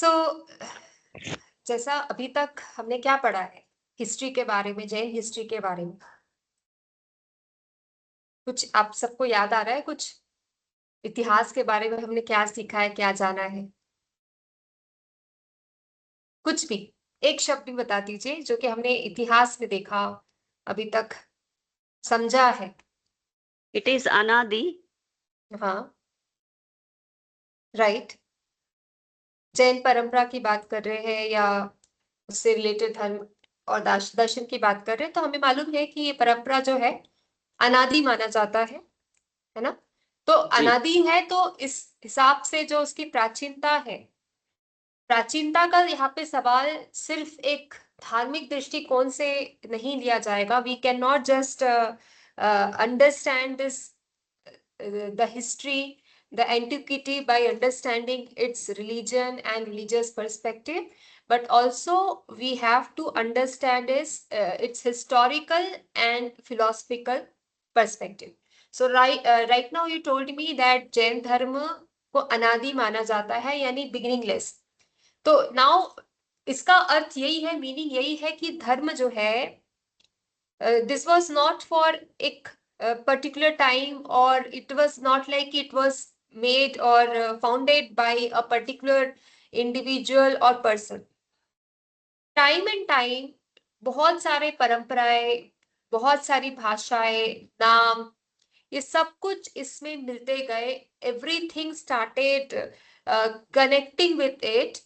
सो जैसा अभी तक हमने क्या पढ़ा है हिस्ट्री के बारे में, जैन हिस्ट्री के बारे में, कुछ आप सबको याद आ रहा है? कुछ इतिहास के बारे में हमने क्या सीखा है, क्या जाना है? कुछ भी एक शब्द भी बता दीजिए जो कि हमने इतिहास में देखा, अभी तक समझा है। It is Anadi. हाँ, राइट। जैन परंपरा की बात कर रहे हैं या उससे रिलेटेड धर्म और दर्शन की बात कर रहे हैं, तो हमें मालूम है कि ये परंपरा जो है अनादि माना जाता है ना? तो जी। अनादि है, तो इस हिसाब से जो उसकी प्राचीनता है, प्राचीनता का यहाँ पे सवाल सिर्फ एक धार्मिक दृष्टिकोण से नहीं लिया जाएगा। We can not just understand this the history, the antiquity by understanding its religion and religious perspective, but also we have to understand its historical and philosophical perspective. So right now you told me that Jain धर्म को अनादि माना जाता है, यानी beginningless. तो now इसका अर्थ यही है, मीनिंग यही है कि धर्म जो है, this was not for a particular time, or it was not like it was made or founded by a particular individual or person. Time and time बहुत सारे परंपराएं, बहुत सारी भाषाएं, नाम, ये सब कुछ इसमें मिलते गए। Everything started connecting with it,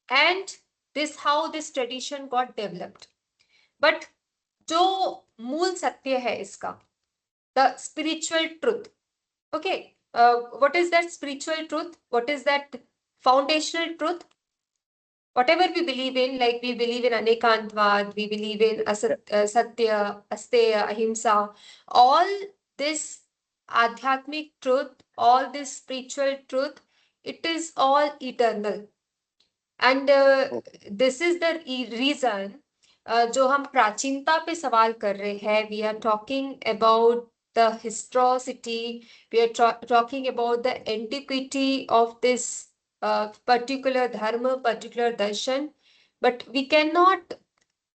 and this how this tradition got developed. But जो मूल सत्य है इसका, the spiritual truth, okay, what is that spiritual truth? What is that foundational truth? Whatever we believe in, like we believe in anekantvad, we believe in satya, asteya, ahimsa, all this adhyatmic truth, all this spiritual truth, it is all eternal. And this is the reason जो हम प्राचीनता पे सवाल कर रहे हैं। We are talking about the historicity, we are talking about the antiquity of this particular dharma, particular darshan, but we cannot,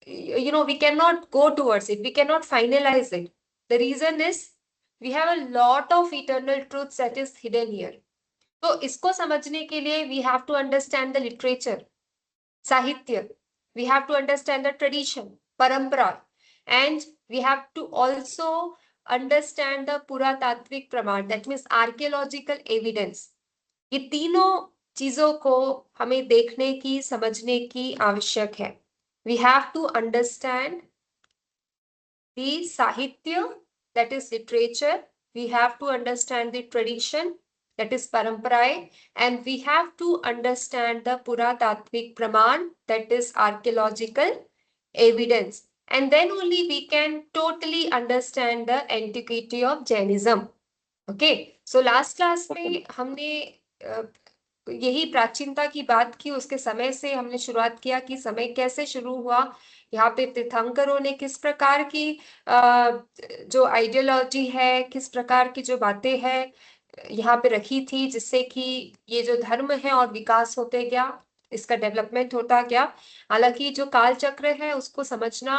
we cannot go towards it, we cannot finalize it. The reason is we have a lot of eternal truths that is hidden here. तो इसको समझने के लिए we have to understand the literature, Sahitya. We have to understand the tradition, parampara, and we have to also understand the Puratattvik Praman, that means archaeological evidence. ये तीनों चीजों को हमें देखने की, समझने की आवश्यक है. We have to understand the Sahitya, that is literature. We have to understand the tradition, that is paramparai, and we have to understand the Puratattvik Praman, that is archaeological evidence. And then only we can totally understand the antiquity of Jainism. Okay, so last class में हमने यही प्राचीनता की बात की, उसके समय से हमने शुरुआत किया कि समय कैसे शुरू हुआ। यहाँ पे तीर्थंकरों ने किस प्रकार की जो आइडियोलॉजी है, किस प्रकार की जो बातें हैं यहाँ पे रखी थी, जिससे कि ये जो धर्म है और विकास होते गया, इसका डेवलपमेंट होता गया। हालांकि जो काल चक्र है उसको समझना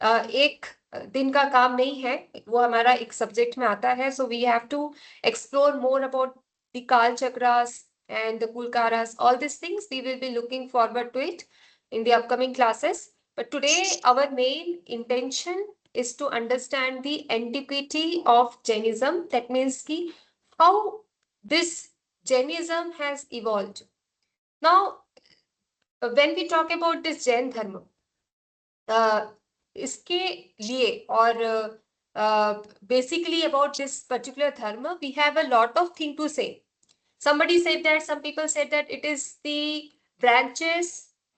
एक दिन का काम नहीं है, वो हमारा एक सब्जेक्ट में आता है। So we have to explore more about the काल चक्रास and the Kulkaras, all these things we will be looking forward to it in the upcoming classes. But today our main intention is to understand the antiquity of Jainism. That means ki how this Jainism has evolved. Now, when we talk about this Jain Dharma, इसके लिए और basically about this particular dharma, we have a lot of thing to say. Somebody said that, some people said that it is the branches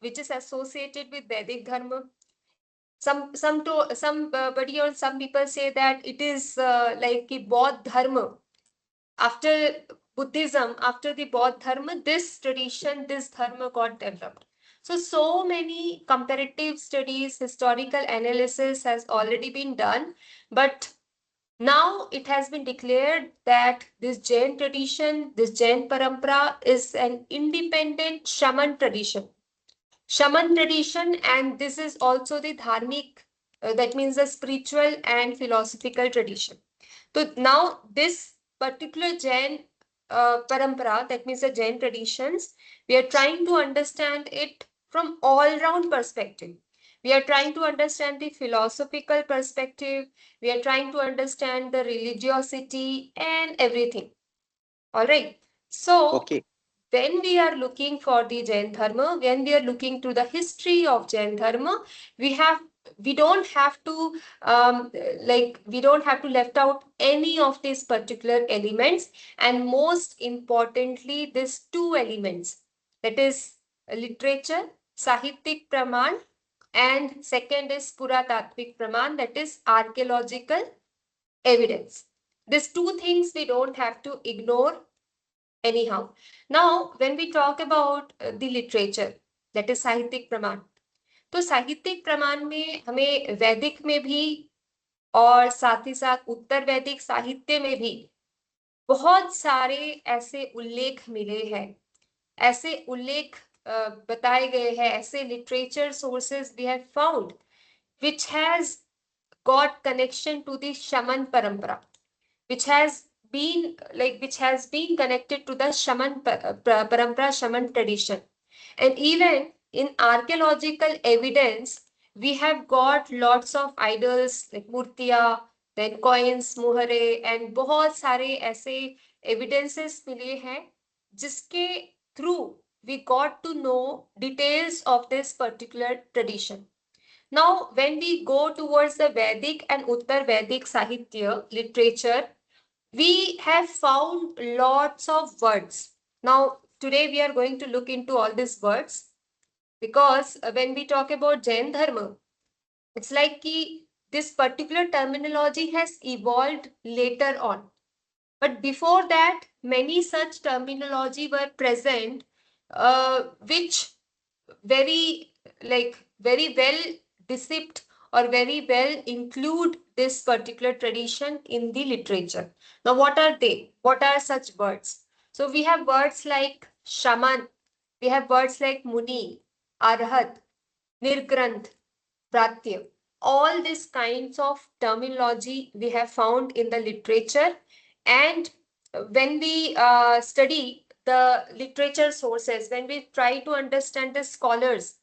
which is associated with Vedic dharma. Somebody or some people say that it is like the Bodh dharma. After Buddhism, after the Bodh dharma, this tradition, this dharma got developed. So many comparative studies, historical analysis has already been done, but Now it has been declared that this Jain tradition, this Jain parampara is an independent Shaman tradition. Shaman tradition, and this is also the dharmic, that means the spiritual and philosophical tradition. So now this particular Jain parampara, that means the Jain traditions, we are trying to understand it from all round perspective. We are trying to understand the philosophical perspective. We are trying to understand the religiosity and everything. All right. So Okay. when we are looking for the Jain Dharma, when we are looking to the history of Jain Dharma, we don't have to we don't have to left out any of these particular elements, and most importantly, these two elements, that is literature, Sahityak Praman, and second is Puratattvik Praman, that is archaeological evidence. These two things we don't have to ignore anyhow. Now, when we talk about the literature, that is साहित्यिक प्रमाण, तो साहित्यिक प्रमाण में हमें वैदिक में भी और साथ ही साथ उत्तर वैदिक साहित्य में भी बहुत सारे ऐसे उल्लेख मिले हैं, ऐसे उल्लेख बताए गए हैं, ऐसे literature sources we have found which has got connection to the Shaman parampara, which has been connected to the Shaman parampara, Shaman tradition. And even in archaeological evidence, we have got lots of idols like मूर्तियां, then coins, मुहरे, and बहुत सारे ऐसे evidences मिले हैं जिसके through we got to know details of this particular tradition. Now, when we go towards the Vedic and Uttar Vedic Sahitya literature, we have found lots of words. Now, today we are going to look into all these words because when we talk about Jain Dharma, it's like this particular terminology has evolved later on. But before that, many such terminology were present, which very very well dissect or very well include this particular tradition in the literature. Now, what are they? What are such words? So we have words like shaman, we have words like muni, arhat, nirgranth, pratya. All these kinds of terminology we have found in the literature, and when we study the literature sources, when we try to understand the scholars,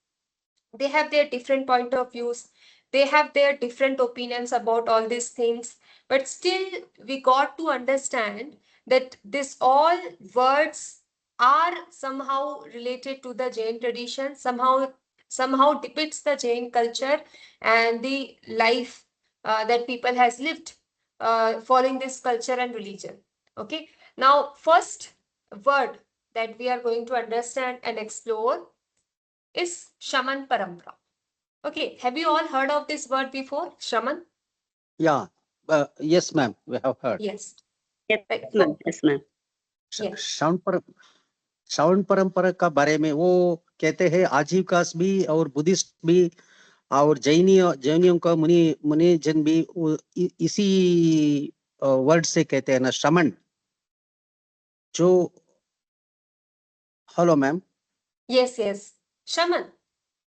they have their different point of views, they have their different opinions about all these things, but still we got to understand that this all words are somehow related to the Jain tradition, somehow depicts the Jain culture and the life that people has lived following this culture and religion. Okay, now first word that we are going to understand and explore is Shaman Parampara. Okay, have you all heard of this word before? Shaman? Yeah. Yes, ma'am. We have heard. Yes. Yes, Right. ma'am. Yes, ma'am. Yes. श्रवण परंपरा का बारे में वो कहते हैं आजीविकास भी और Buddhist भी और जैनियों का मुनि जन भी इसी वर्ड से कहते हैं ना श्रमण जो hello ma'am Yes, yes. Shaman.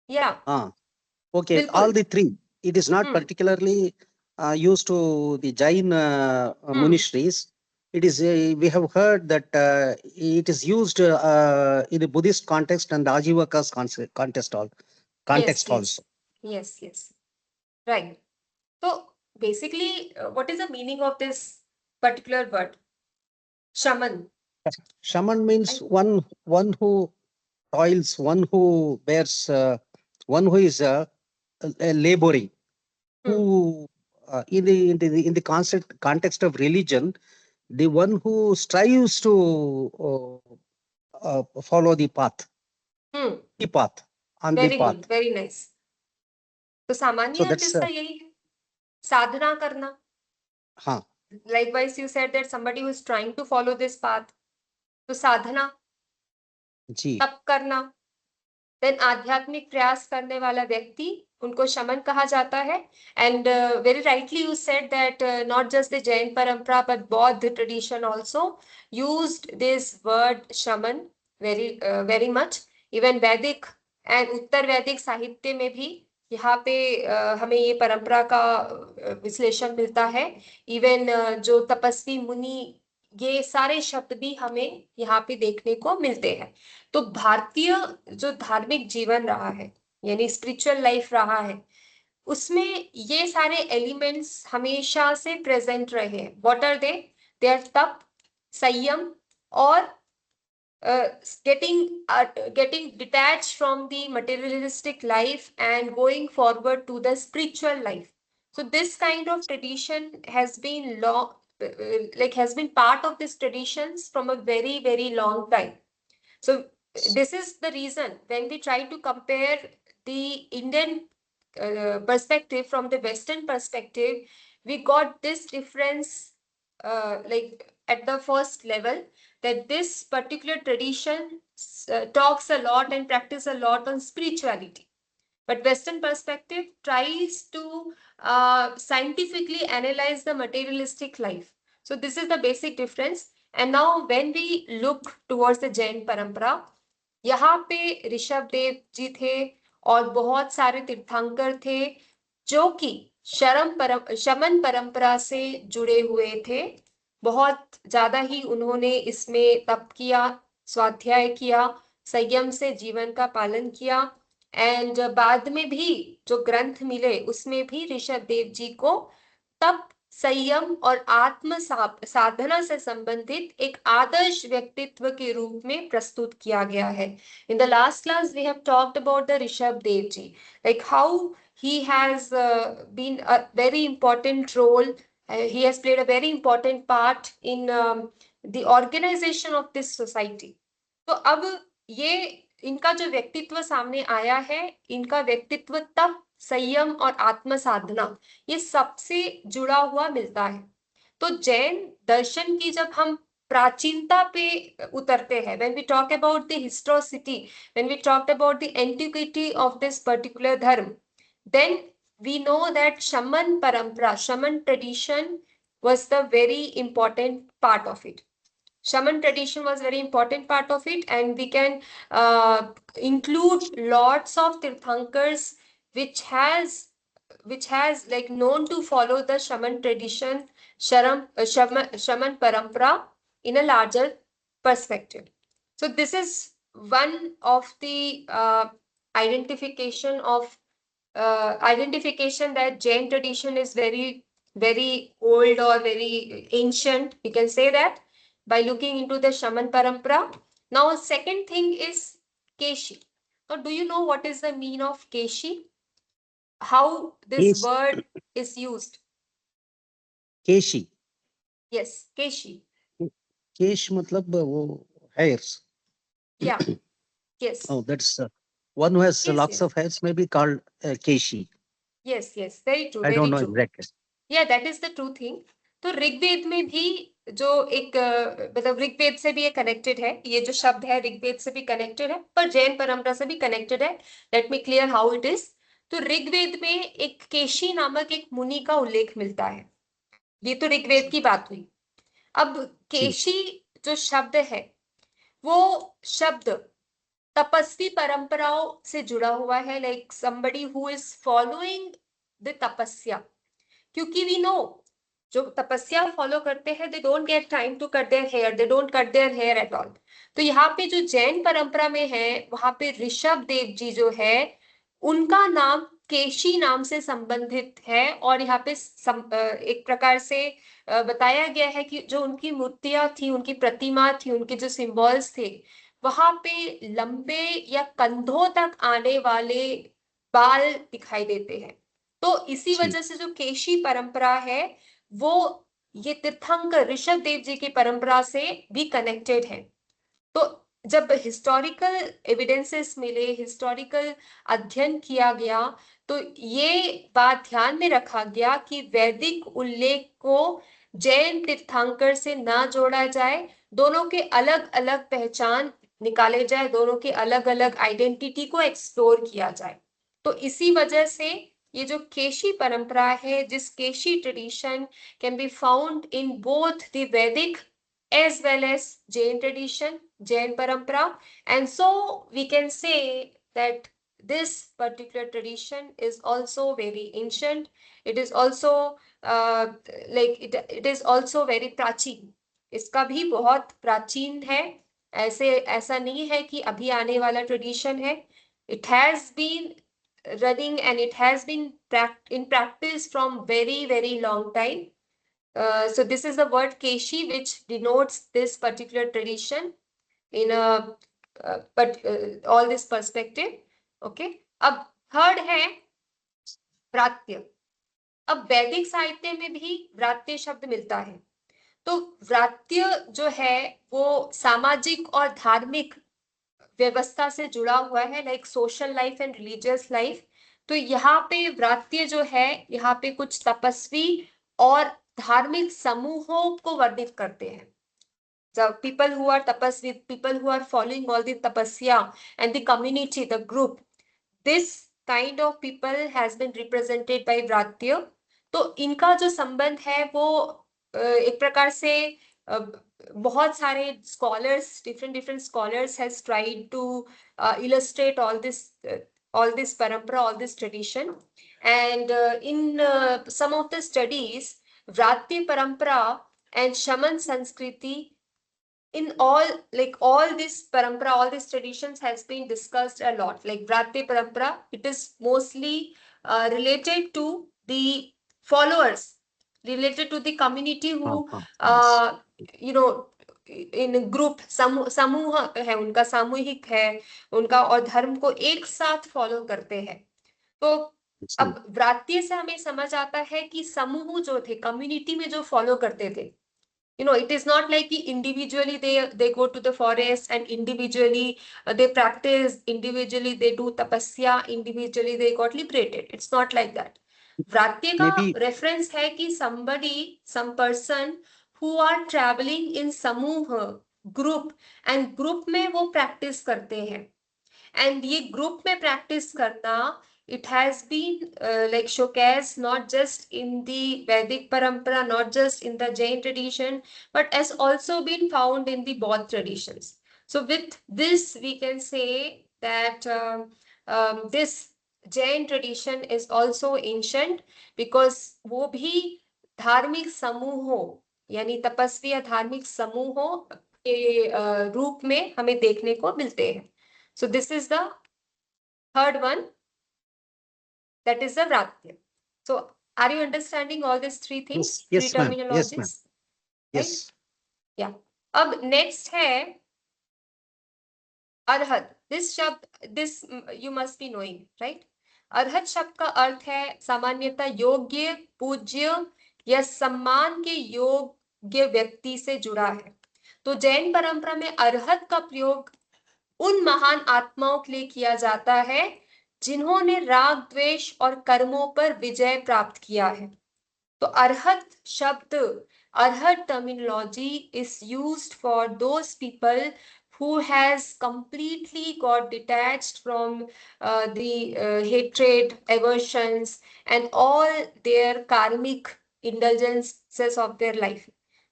Yeah. हाँ okay बिल्कुल. all the three it is not particularly used to the Jain monasteries. It is we have heard that it is used in the Buddhist context and the Ajivakas context Yes, also. yes, yes. Right. So basically, what is the meaning of this particular word? Shaman. Shaman means one who toils, one who bears, one who is laboring, who in the context of religion, the one who strives to follow the path, the path on the Very path. good. Very nice. तो सामान्य So earth that's इसका यही है, साधना करना. हाँ. Likewise, you said that somebody who is trying to follow this path, तो साधना, जी. तप करना, then आध्यात्मिक प्रयास करने वाला व्यक्ति उनको शमन कहा जाता है. And very rightly you said that not just the Jain परंपरा बट बौद्ध tradition also used this word शमन वेरी मच. इवन वैदिक एंड उत्तर वैदिक साहित्य में भी यहाँ पे हमें ये परंपरा का विश्लेषण मिलता है. इवन जो तपस्वी मुनि, ये सारे शब्द भी हमें यहाँ पे देखने को मिलते हैं. तो भारतीय जो धार्मिक जीवन रहा है, यानी स्पिरिचुअल लाइफ रहा है, उसमें ये सारे एलिमेंट्स हमेशा से प्रेजेंट रहे हैं. What are they? They are तप, संयम और getting detached from the materialistic life and going forward to the spiritual life. So this kind of tradition has been long, has been part of these traditions from a very long time. So this is the reason when we try to compare the Indian perspective from the Western perspective, we got this difference at the first level, that this particular tradition talks a lot and practice a lot on spirituality. But Western perspective tries to scientifically analyze the materialistic life. So this is the basic difference. And now when we look towards the Jain parampara, यहाँ पे ऋषभ देव जी थे और बहुत सारे तीर्थंकर थे जो कि शमन परंपरा से जुड़े हुए थे. बहुत ज्यादा ही उन्होंने इसमें तप किया, स्वाध्याय किया, संयम से जीवन का पालन किया. एंड बाद में भी जो ग्रंथ मिले उसमें भी ऋषभ देव जी को तप, संयम और आत्म साधना से संबंधित एक आदर्श व्यक्तित्व के रूप में प्रस्तुत किया गया है. In the last class we have talked about the Rishabh Dev ji, like how he has been a very important role. He has played a very important part in the organization of this society. तो अब ये इनका जो व्यक्तित्व सामने आया है, इनका व्यक्तित्व तप, संयम और आत्म साधना, ये सबसे जुड़ा हुआ मिलता है. तो जैन दर्शन की जब हम प्राचीनता पे उतरते हैं, when we talk about the historicity, when we talked about the antiquity of this particular dharma, then we know that Shaman parampara, Shaman tradition was the very important part of it. Shaman tradition was very important part of it, and we can include lots of tirthankars which has like known to follow the Shaman tradition, Shaman parampara in a larger perspective. So this is one of the identification that Jain tradition is very old or very ancient. We can say that by looking into the Shaman parampara. Now second thing is Keshi. Now do you know what is the meaning of Keshi? How this cash word is used? Keshi Yes, Keshi. केश मतलब वो hairs. Yeah. Yes. Oh, that's one who has Yes, lots yes. of hairs may be called Keshi. Yes, yes. Very true. I don't Very know true. exactly. Yeah, that is the true thing. तो ऋग्वेद में भी जो एक मतलब ऋग्वेद से भी ये connected है, ये जो शब्द है ऋग्वेद से भी कनेक्टेड है, पर जैन परंपरा से भी कनेक्टेड है. Let me clear how it is. तो ऋग्वेद में एक केशी नामक एक मुनि का उल्लेख मिलता है. ये तो ऋग्वेद की बात हुई. अब केशी जो शब्द है, वो शब्द तपस्वी परंपराओं से जुड़ा हुआ है, like somebody who is following the तपस्या. क्योंकि वी नो जो तपस्या फॉलो करते हैं, they don't get time to cut their hair, they don't cut their hair at all. तो यहाँ पे जो जैन परंपरा में है, वहां पे ऋषभ देव जी जो है, उनका नाम केशी नाम से संबंधित है. और यहाँ पे एक प्रकार से बताया गया है कि जो उनकी मूर्तियां थी, उनकी प्रतिमा थी, उनके जो सिंबल्स थे, वहां पे लंबे या कंधों तक आने वाले बाल दिखाई देते हैं. तो इसी वजह से जो केशी परंपरा है, वो ये तीर्थंकर ऋषभ देव जी की परंपरा से भी कनेक्टेड है. तो जब हिस्टोरिकल एविडेंसेस मिले, हिस्टोरिकल अध्ययन किया गया, तो ये बात ध्यान में रखा गया कि वैदिक उल्लेख को जैन तीर्थंकर से ना जोड़ा जाए, दोनों के अलग अलग पहचान निकाले जाए, दोनों के अलग अलग आइडेंटिटी को एक्सप्लोर किया जाए. तो इसी वजह से ये जो केशी परंपरा है, जिस केशी tradition can be found in both the Vedic as well as Jain tradition, Jain parampara, and so we can say that this particular tradition is also very ancient. It is also it is also very प्राचीन. इसका भी बहुत प्राचीन है. ऐसा नहीं है कि अभी आने वाला ट्रेडिशन है. It has been running and it has been in practice from very long time. So this is the word keshi, which denotes this particular tradition in a all this perspective. Okay. अब third है व्रात्य. अब वैदिक साहित्य में भी व्रात्य शब्द मिलता है. तो व्रात्य जो है वो सामाजिक और धार्मिक व्यवस्था से जुड़ा हुआ है, like social life and religious life. तो यहाँ पे व्रात्य जो है, यहाँ पे कुछ तपस्वी और धार्मिक समूहों को वर्णित करते हैं. The people who are tapasvi, people who are following all the tapasya and the community, the group, this kind of people has been represented by व्रात्य. तो इनका जो संबंध है वो एक प्रकार से बहुत सारे scholars, different scholars has tried to illustrate all this parampara, all this tradition. And in some of the studies, व्रात्य parampara and shaman sanskriti, in all this parampara, all these traditions has been discussed a lot. Like Vratya parampara, it is mostly related to the followers, related to the community who you know in group, समूह है उनका, सामूहिक है उनका, और धर्म को एक साथ फॉलो करते हैं. तो अब व्रात्य से हमें समझ आता है कि समूह जो थे, कम्युनिटी में जो फॉलो करते थे, it is not like individually they go to the forest and individually they practice, individually they do tapasya, individually they got liberated. It's not like that. Vratya का reference है कि some person who are traveling in समूह, group, and group में वो practice करते हैं. And ये group में practice करना, it has been showcased not just in the Vedic parampara, not just in the Jain tradition, but has also been found in the Bodh traditions. So with this, we can say that this Jain tradition is also ancient, because वो भी धार्मिक समूहों, यानी तपस्वी या धार्मिक समूहों के रूप में हमें देखने को मिलते हैं. So this is the third one, that is the Vratya. So are you understanding all these three things? Yes, three terminologies? Yes, ma'am. Yes. Right? Yeah. अब next है अर्हत. This you must be knowing, right? अर्हत शब्द का अर्थ है सामान्यतः योग्य, पूज्य या सम्मान के योग्य व्यक्ति से जुड़ा है. तो जैन परंपरा में अर्हत का प्रयोग उन महान आत्माओं के लिए किया जाता है जिन्होंने राग, द्वेष और कर्मों पर विजय प्राप्त किया है. तो अर्हत शब्द, arhat terminology is used for those people who has completely got detached from the hatred, aversions, and all their karmic indulgences of their life.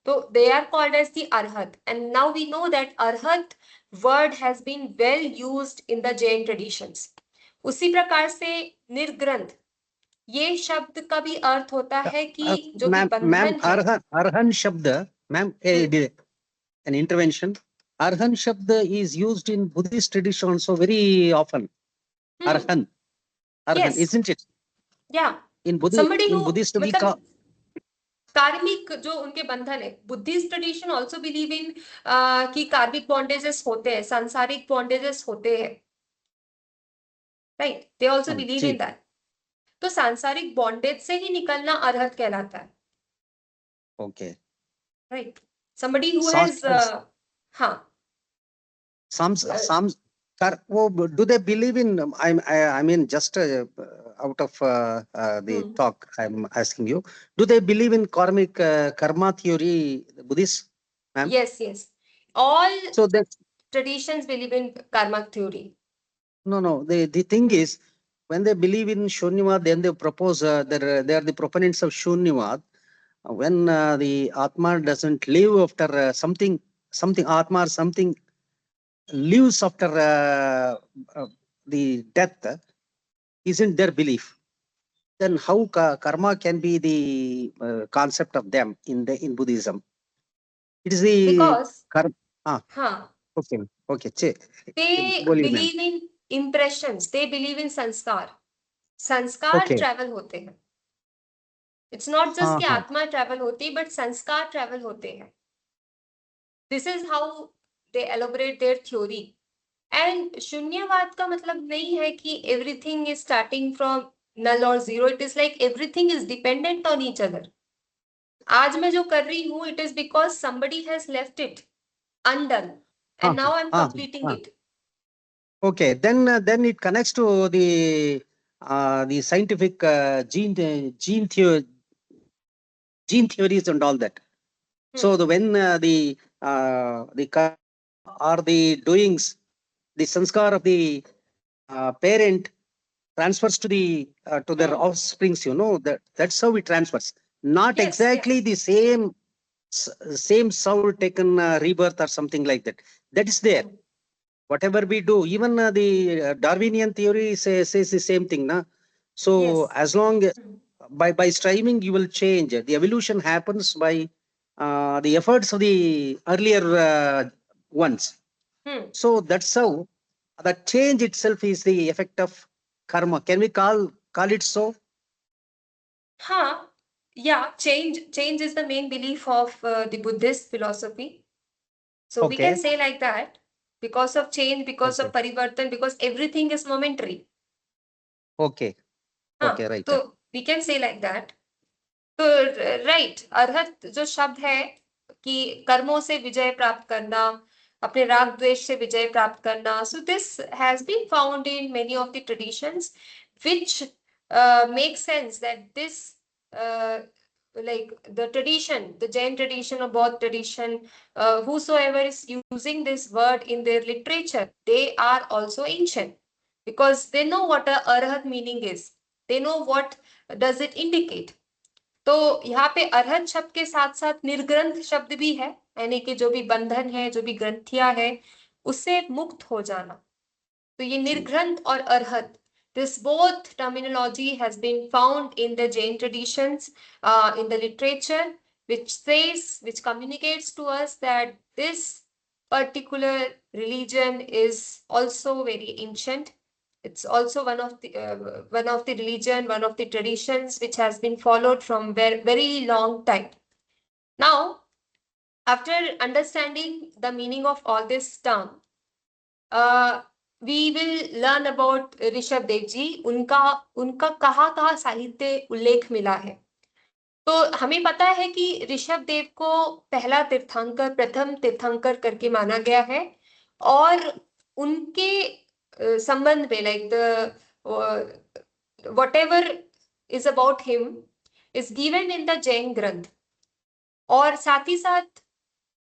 So they are called as the Arhat. And now we know that Arhat word has been well used in the Jain traditions. उसी प्रकार से निर्ग्रंथ, ये शब्द का भी अर्थ होता है कि जो भी बंधन है. अर्हन शब्द, ma'am, an intervention. Arhan Shabd is used in Buddhist tradition also very often. Arhan, yes. Isn't it? Yeah. In Buddhist we call कार्मिक जो उनके बंधन है. Buddhist tradition also believe in कि कार्मिक बॉन्डेजेस होते हैं, सांसारिक बॉन्डेजेस होते हैं, right? They also believe in that. तो सांसारिक बॉन्डेज से ही निकलना अर्हत कहलाता है. Okay, right. somebody who has do they believe in, I mean just out of the talk I'm asking you, do they believe in karmic karma theory, Buddhist, ma'am? Yes, all so that traditions believe in karma theory. No, the thing is when they believe in Shunyavad, then they propose they are the proponents of Shunyavad. When the Atma doesn't live after something Atma or something lives after the death, isn't their belief. Then how karma can be the concept of them in Buddhism? It is the Because karma. हाँ, Okay. they बोलिए ma'am. believe in impressions, they believe in संस्कार Okay. Travel होते हैं. It's not just कि हाँ. आत्मा travel होती है, बट संस्कार ट्रैवल होते हैं. This is how they elaborate their theory. And शून्यवाद का मतलब नहीं है कि everything is starting from null और zero. It is like everything is dependent on each other. आज मैं जो कर रही हूँ, it is because somebody has left it undone and now I'm completing it. Okay, then it connects to the scientific gene theories and all that. So when the or the doings, the sanskar of the parent transfers to the to their offsprings, that's how it transfers. Not Yes, exactly yes. the same soul taken rebirth or something like that. That is there. Whatever we do, even the Darwinian theory says the same thing, na? So Yes. as long by striving, you will change. The evolution happens by the efforts of the earlier ones. So that's how the change itself is the effect of karma. Can we call it so? हाँ, yeah, change is the main belief of the Buddhist philosophy. So we can say like that, because of change, because of parivartan, because everything is momentary. Okay. हाँ, Okay, right. तो we can say like that. तो right, अर्हत जो शब्द है कि कर्मों से विजय प्राप्त करना, अपने राग द्वेष से विजय प्राप्त करना. So this has been found in many of the traditions, which makes sense that this like the tradition, the Jain tradition or Bodh tradition, whosoever is using this word in their literature, they are also ancient, because they know what a arhat meaning is. They know what does it indicate. तो यहाँ पे अर्हत शब्द के साथ साथ निर्ग्रंथ शब्द भी है, यानी कि जो भी बंधन है, जो भी ग्रंथियां है, उससे मुक्त हो जाना. तो ये निर्ग्रंथ और अर्हत, this both terminology has been found in the Jain traditions, in the literature, which communicates to us that this particular religion is also very ancient. It's also one of the religion, one of the traditions which has been followed from very long time. Now, after understanding the meaning of all this term, we will learn about Rishabh Dev जी. उनका कहाँ साहित्य उल्लेख मिला है. तो हमें पता है कि ऋषभ देव को पहला तीर्थंकर, प्रथम तीर्थंकर करके माना गया है, और उनके संबंध में like the whatever is about him is given in the Jain ग्रंथ. और साथ ही साथ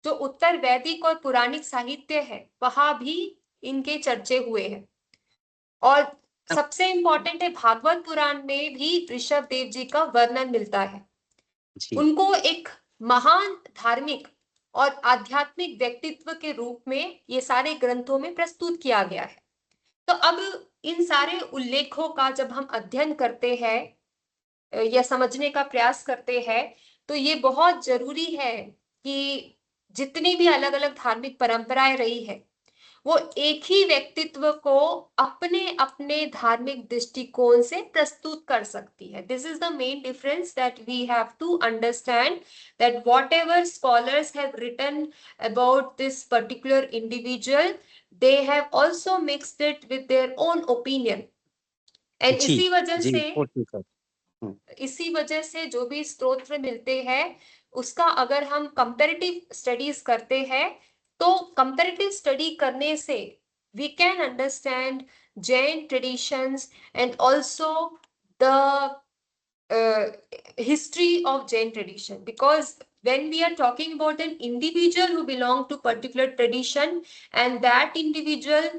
जो उत्तर वैदिक और पुराणिक साहित्य है, वहां भी इनके चर्चे हुए हैं. और सबसे इंपॉर्टेंट है, भागवत पुराण में भी ऋषभ देव जी का वर्णन मिलता है. उनको एक महान धार्मिक और आध्यात्मिक व्यक्तित्व के रूप में ये सारे ग्रंथों में प्रस्तुत किया गया है. तो अब इन सारे उल्लेखों का जब हम अध्ययन करते हैं या समझने का प्रयास करते हैं, तो ये बहुत जरूरी है कि जितनी भी अलग अलग धार्मिक परंपराएं रही है, वो एक ही व्यक्तित्व को अपने अपने धार्मिक दृष्टिकोण से प्रस्तुत कर सकती है. This is the main difference that we have to understand, that whatever scholars have written about this particular individual, they have also mixed it with their own opinion. And इसी वजह से जो भी स्तोत्र मिलते हैं, उसका अगर हम कंपैरेटिव स्टडीज करते हैं, तो कंपैरेटिव स्टडी करने से we can understand Jain traditions and also the history of Jain tradition, because when we are talking about an individual who belong to particular tradition, and that individual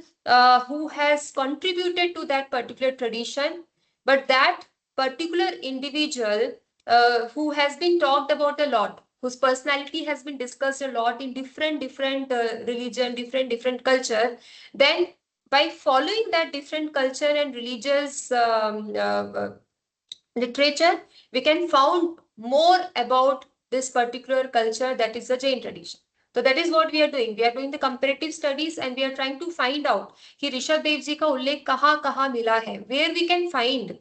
who has contributed to that particular tradition, but that particular individual who has been talked about a lot, whose personality has been discussed a lot in different religion, different culture, then by following that different culture and religious literature, we can found more about this particular culture, that is the Jain tradition. So that is what we are doing. We are doing the comparative studies and we are trying to find out कि ऋषभ देव जी का उल्लेख कहाँ कहाँ मिला है, where we can find,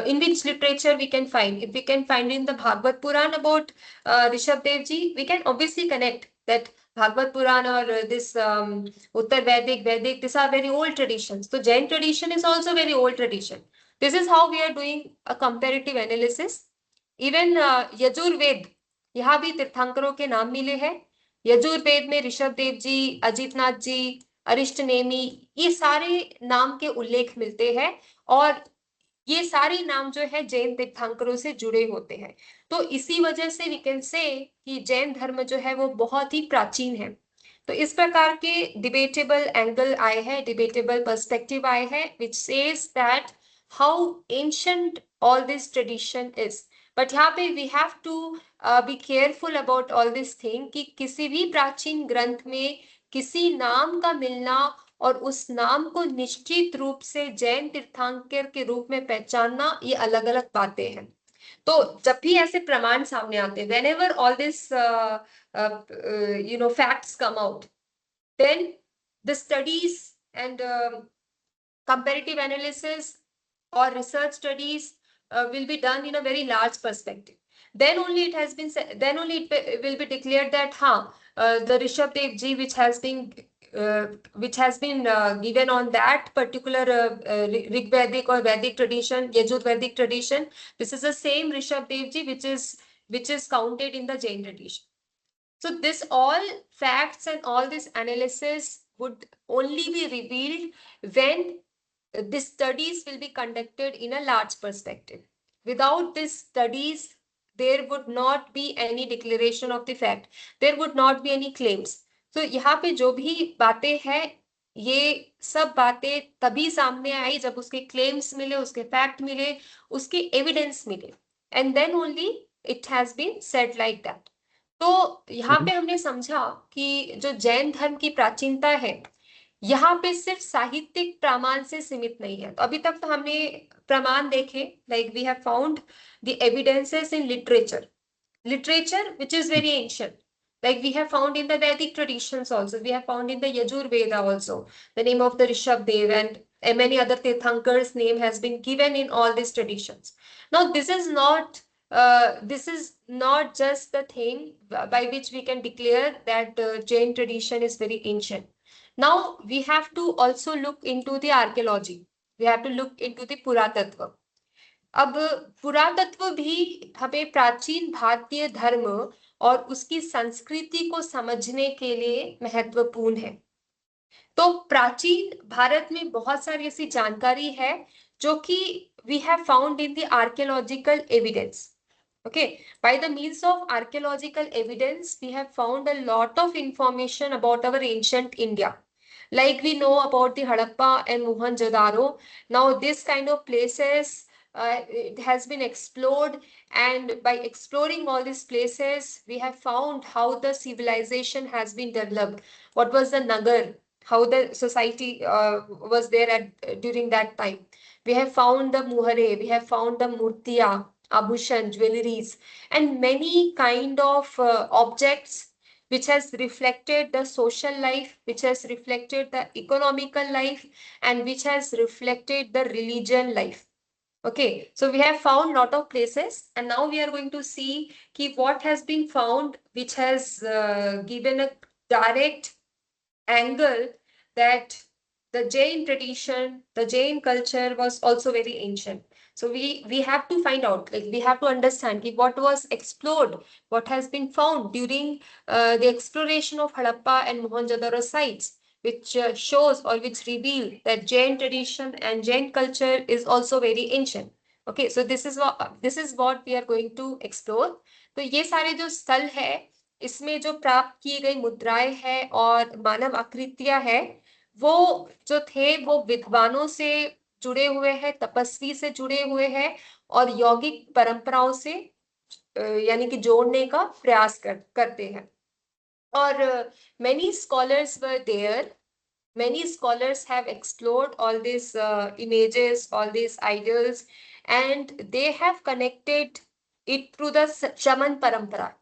in which literature we can find. If we can find in the Bhagavad Puran about Rishabh Dev ji, we can obviously connect that Bhagavad Puran or this Uttar Vedic, these are very old traditions. So Jain tradition is also very old tradition. This is how we are doing a comparative analysis. Even Yajurveda, यहाँ भी तीर्थंकरों के नाम मिले हैं. यजुर्वेद में ऋषभ देव जी, अजितनाथ जी, अरिष्ट नेमी, ये सारे नाम के उल्लेख मिलते हैं और ये सारे नाम जो है जैन तीर्थंकरों से जुड़े होते हैं. तो इसी वजह से वी कैन से कि जैन धर्म जो है वो बहुत ही प्राचीन है. तो इस प्रकार के डिबेटेबल एंगल आए हैं, डिबेटेबल पर्सपेक्टिव आए हैं, which says that how ancient all this tradition is. But यहाँ पे we have to be careful about all this thing कि किसी भी प्राचीन ग्रंथ में किसी नाम का मिलना और उस नाम को निश्चित रूप से जैन तीर्थंकर के रूप में पहचानना, ये अलग अलग बातें हैं. तो जब भी ऐसे प्रमाण सामने आते हैं, whenever all this facts come out, then the studies and comparative analysis or research studies will be done in a very large perspective. Then only it has been said, then only it will be declared that the Rishabh Dev ji which has been given on that particular Rig Vedic or Vedic tradition, Yajur Vedic tradition, this is the same Rishabh Dev ji which is counted in the Jain tradition. So this all facts and all this analysis would only be revealed when these studies will be conducted in a large perspective. Without these studies, there would not be any declaration of the fact. There would not be any claims. So यहाँ पे जो भी बातें हैं, ये सब बातें तभी सामने आई जब उसके claims मिले, उसके fact मिले, उसके evidence मिले, and then only it has been said like that. तो यहाँ पे हमने समझा कि जो जैन धर्म की प्राचीनता है, यहाँ पे सिर्फ साहित्यिक प्रमाण से सीमित नहीं है. तो अभी तक तो हमने प्रमाण देखे, like we have found the evidences in literature which is very ancient, like we have found in the Vedic traditions also, we have found in the Yajur Veda also the name of the Rishabh Dev, and many other Tirthankars name has been given in all these traditions. Now this is not just the thing by which we can declare that Jain tradition is very ancient. Now we have to also look into the archaeology. We have to look into the पुरातत्व. अब पुरातत्व भी हमें प्राचीन भारतीय धर्म और उसकी संस्कृति को समझने के लिए महत्वपूर्ण है. तो प्राचीन भारत में बहुत सारी ऐसी जानकारी है जो कि we have found in the archaeological evidence. Okay, by the means of archaeological evidence, we have found a lot of information about our ancient India. Like we know about the Harappa and Mohenjo-daro. Now this kind of places, it has been explored, and by exploring all these places, we have found how the civilization has been developed. What was the Nagar? How the society was there during that time. We have found the Muhare, we have found the Murtiya, Abhushan, jewelries, and many kind of objects which has reflected the social life, which has reflected the economical life, and which has reflected the religion life. Okay, so we have found lot of places, and now we are going to see what has been found, which has given a direct angle that the Jain tradition, the Jain culture was also very ancient. So we have to find out, like we have to understand what was explored, what has been found during the exploration of Harappa and Mohenjo-daro sites, which shows or which reveal that Jain tradition and Jain culture is also very ancient. Okay, so this is what we are going to explore. तो ये सारे जो स्थल है, इसमें जो प्राप्त की गई मुद्राएं हैं और मानव आकृतियां है, वो जो थे वो विद्वानों से जुड़े हुए हैं, तपस्वी से जुड़े हुए हैं और यौगिक परंपराओं से यानी कि जोड़ने का प्रयास करते हैं। और many scholars were there. Many scholars have explored all these images, all these idols, and they have connected it through the Shaman Parampara.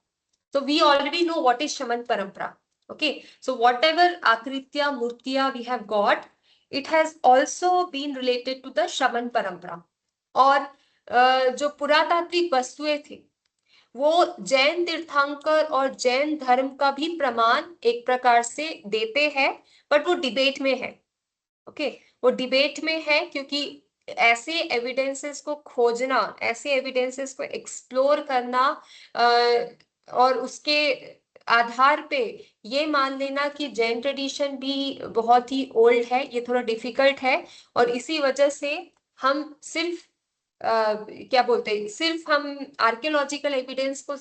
So we already know what is Shaman Parampara. Okay, so whatever Akritya, Murtiya we have got, it has also been related to the Shaman Parampara. और जो पुरातात्विक वस्तुएं थी, वो जैन तीर्थंकर और जैन धर्म का भी प्रमाण एक प्रकार से देते हैं, बट वो डिबेट में है। ओके, वो डिबेट में है क्योंकि ऐसे एविडेंसेस को खोजना, ऐसे एविडेंसेस को एक्सप्लोर करना और उसके आधार पे ये मान लेना कि जैन ट्रेडिशन भी बहुत ही ओल्ड है, ये थोड़ा डिफिकल्ट है। और इसी वजह से हम सिर्फ क्या बोलते हैं, सिर्फ हम आर्कियोलॉजिकल एविडेंस को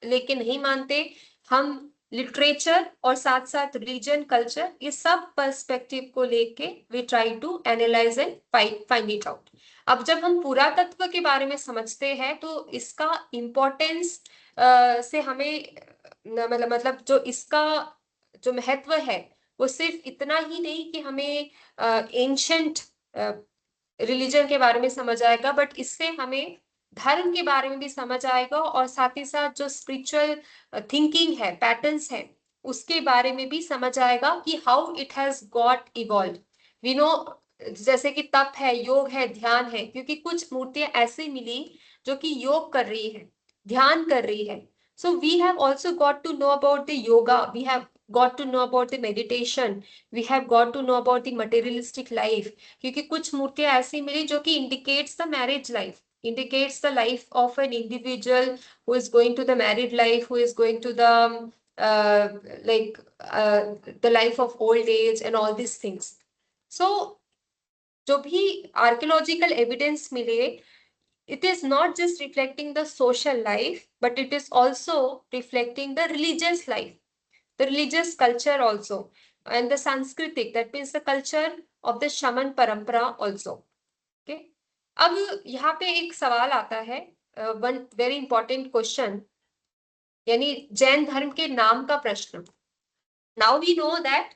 लेके नहीं मानते, हम लिटरेचर और साथ साथ रिलीजन, कल्चर, ये सब पर्सपेक्टिव को लेके we try to analyse and find it out. अब जब हम पुरातत्व के बारे में समझते हैं तो इसका इम्पोर्टेंस से हमें मतलब जो इसका जो महत्व है वो सिर्फ इतना ही नहीं कि हमें एंशंट रिलीजन के बारे में समझ आएगा, बट इससे हमें धर्म के बारे में भी समझ आएगा और साथ ही साथ जो स्पिरिचुअल थिंकिंग है, पैटर्न्स है, उसके बारे में भी समझ आएगा कि how it has got evolve. We know, जैसे कि तप है, योग है, ध्यान है, क्योंकि कुछ मूर्तियां ऐसी मिली जो कि योग कर रही है, ध्यान कर रही है। So we have also got to know about the yoga, we have got to know about the meditation, we have got to know about the materialistic life, क्योंकि कुछ मूर्तियां ऐसी मिली जो कि indicates the marriage life, indicates the life of an individual who is going to the married life, who is going to the like the life of old age and all these things. So जो भी archaeological evidence मिले, it is not just reflecting the social life, but it is also reflecting the religious life, the religious culture also, and the Sanskritic, that means the culture of the Shaman Parampara also. Okay? अब यहाँ पे एक सवाल आता है, one very important question, यानी जैन धर्म के नाम का प्रश्न। Now we know that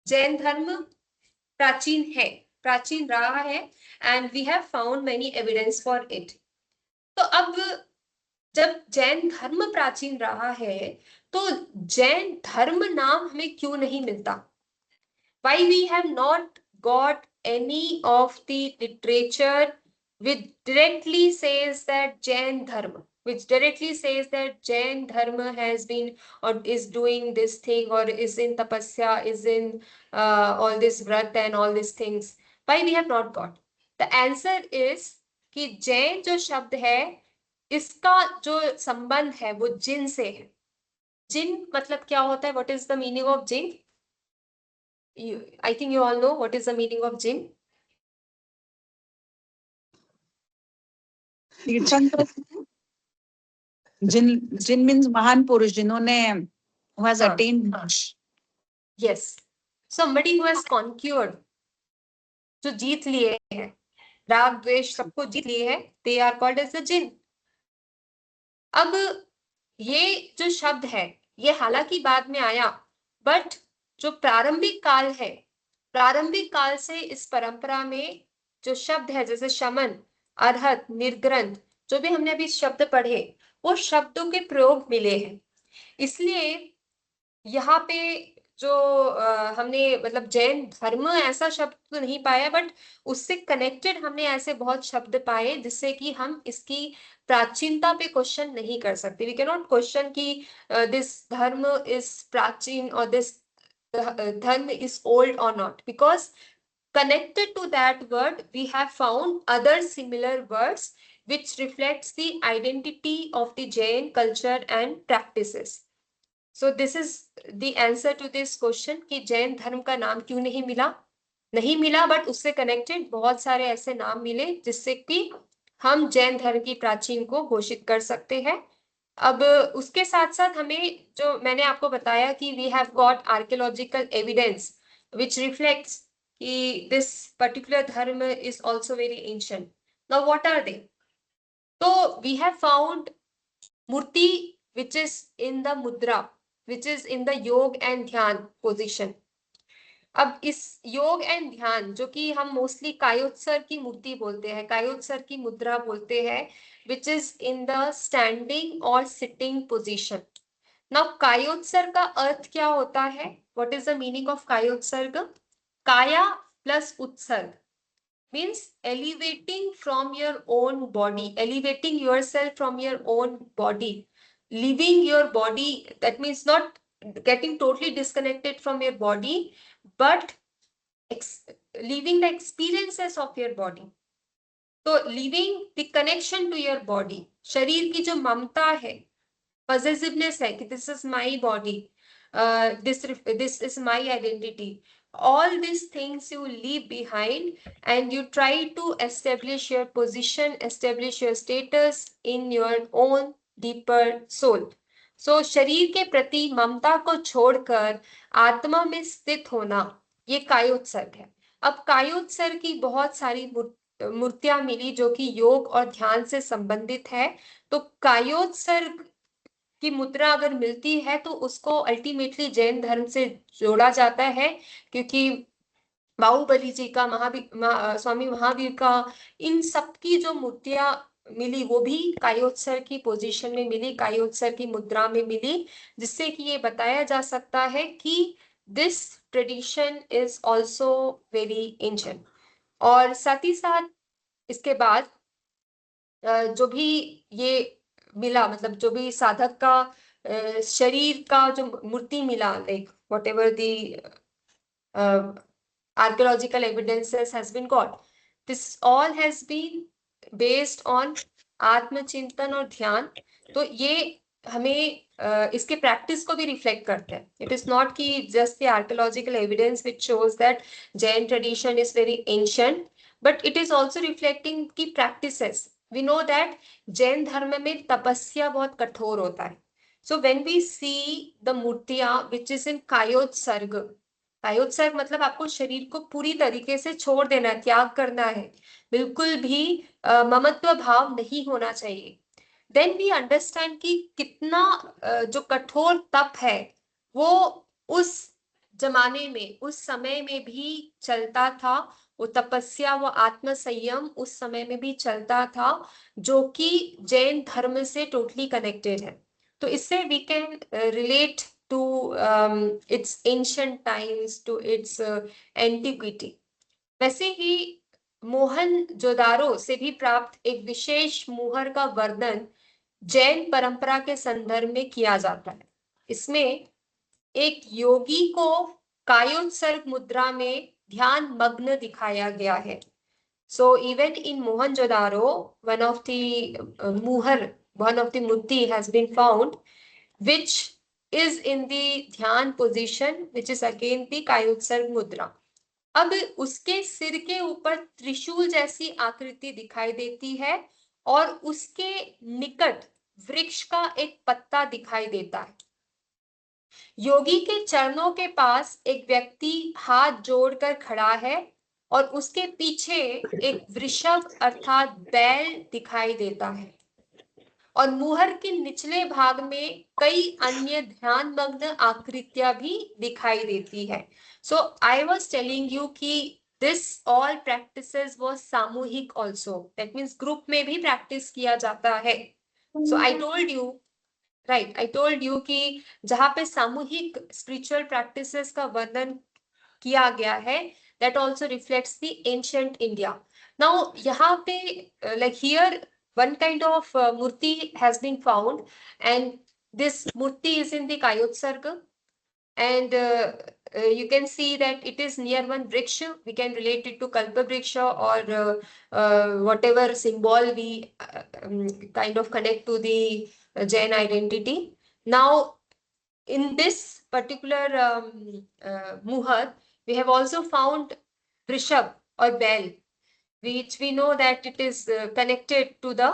Jain धर्म प्राचीन है, प्राचीन रहा है, and we have found many evidence for it. तो अब जब जैन धर्म प्राचीन रहा है तो जैन धर्म नाम हमें क्यों नहीं मिलता? Why we have not got any of the literature which directly says that Jain Dharma, which directly says that Jain Dharma has been or is doing this thing or is in tapasya, is in all this vrat and all these things. Why we have not got? The answer is कि जैन जो शब्द है, इसका जो संबंध है वो जिन से है। जिन मतलब क्या होता है? What is the meaning of Jin? I think you all know what is the meaning of jinn. Jin means महान पुरुष जिन्होंने who has हाँ. attained much. Yes, somebody who has conquered, जो जीत लिए हैं, राग द्वेष सबको जीत लिए हैं, they are called as the jinn. अब ये जो शब्द है ये हालांकि बाद में आया, बट जो प्रारंभिक काल है, प्रारंभिक काल से इस परंपरा में जो शब्द है, जैसे शमन, अरहत, निर्ग्रंथ, जो भी हमने अभी शब्द पढ़े, वो शब्दों के प्रयोग मिले हैं। इसलिए यहाँ पे जो हमने मतलब जैन धर्म ऐसा शब्द तो नहीं पाया, बट उससे कनेक्टेड हमने ऐसे बहुत शब्द पाए जिससे कि हम इसकी प्राचीनता पे क्वेश्चन नहीं कर सकते। वी कैन नॉट क्वेश्चन कि दिस धर्म इज प्राचीन और this dharma is old or not, because connected to that word we have found other similar words which reflects the identity of the Jain culture and practices. So this is the answer to this question कि जैन धर्म का नाम क्यों नहीं मिला? नहीं मिला, but उससे कनेक्टेड बहुत सारे ऐसे नाम मिले जिससे कि हम जैन धर्म की प्राचीन को घोषित कर सकते हैं। अब उसके साथ साथ हमें जो मैंने आपको बताया कि we have got archaeological evidence which reflects कि this particular dharma is also very ancient. Now what are they? तो we have found murti which is in the mudra, which is in the योग and ध्यान position. अब इस योग and ध्यान जो कि हम मोस्टली कायोत्सर्ग की मूर्ति बोलते हैं, कायोत्सर्ग की मुद्रा बोलते हैं, which is in the standing और सिटिंग पोजीशन. नाउ कायोत्सर्ग का अर्थ क्या होता है? What is the meaning of kayotsarga? Kaya plus utsarga means elevating from your own body, elevating yourself from your own body, leaving your body. That means not getting totally disconnected from your body, but leaving the experiences of your body. तो leaving the connection to your body, शरीर की जो ममता है, possessiveness है कि this is my body, this is my identity, all these things you leave behind and you try to establish your position, establish your status in your own deeper soul. So शरीर के प्रति ममता को छोड़कर आत्मा में स्थित होना, ये कायोत्सर्ग है. अब कायोत्सर्ग की बहुत सारी मूर्तियां मिली जो कि योग और ध्यान से संबंधित है. तो कायोत्सर्ग की मुद्रा अगर मिलती है तो उसको अल्टीमेटली जैन धर्म से जोड़ा जाता है, क्योंकि बाहुबली जी का, स्वामी महावीर का, इन सबकी जो मूर्तियां मिली वो भी कायोत्सर्ग की पोजीशन में मिली, कायोत्सर्ग की मुद्रा में मिली, जिससे कि ये बताया जा सकता है कि this tradition is also very ancient. और साथ ही साथ इसके बाद जो भी ये मिला, मतलब जो भी साधक का शरीर का जो मूर्ति मिला, like what ever the archaeological evidences has been got, this all has been based on आत्मचिंतन और ध्यान. तो ये हमें इसके प्रैक्टिस को भी रिफ्लेक्ट करते हैं. इट इज नॉट कि just the archaeological evidence which shows that Jain tradition is very ancient, but it is also reflecting की practices. We know that Jain धर्म में तपस्या बहुत कठोर होता है. So when we see the मूर्तियां विच इज इन कायोत्सर्ग, कायोत्सर्ग मतलब आपको शरीर को पूरी तरीके से छोड़ देना है, त्याग करना है, बिल्कुल भी ममत्व भाव नहीं होना चाहिए. देन वी अंडरस्टैंड कि कितना जो कठोर तप है वो उस जमाने में, उस समय में भी चलता था. वो तपस्या, वो आत्म संयम उस समय में भी चलता था, जो कि जैन धर्म से टोटली कनेक्टेड है. तो इससे we can relate to its ancient times, to its antiquity. वैसे ही मोहनजोदारो से भी प्राप्त एक विशेष मुहर का वर्णन जैन परंपरा के संदर्भ में किया जाता है. इसमें एक योगी को कायोत्सर्ग मुद्रा में ध्यान मग्न दिखाया गया है. So even in Mohenjo-daro, one of the murti has been found, which is in the ध्यान position, which is again the कायोत्सर्ग मुद्रा. अब उसके सिर के ऊपर त्रिशूल जैसी आकृति दिखाई देती है और उसके निकट वृक्ष का एक पत्ता दिखाई देता है. योगी के चरणों के पास एक व्यक्ति हाथ जोड़कर खड़ा है और उसके पीछे एक वृषभ अर्थात बैल दिखाई देता है और मुहर के निचले भाग में कई अन्य ध्यान मग्न आकृतियां भी दिखाई देती है. So I was telling you कि दिस ऑल प्रैक्टिसेस वाज सामूहिक ऑल्सो. दैट मीन्स ग्रुप में भी प्रैक्टिस किया जाता है. So I told you, right, I told you कि जहां पे सामूहिक स्पिरिचुअल प्रैक्टिसेस का वर्णन किया गया है, that also reflects the ancient India. Now यहाँ पे like here one kind of murti has been found, and this murti is in the Kayotsarga, and you can see that it is near one vriksha. We can relate it to Kalpa Vriksha or whatever symbol we kind of connect to the Jain identity. Now in this particular muhar, we have also found Vrishab or Bell, which we know that it is connected to the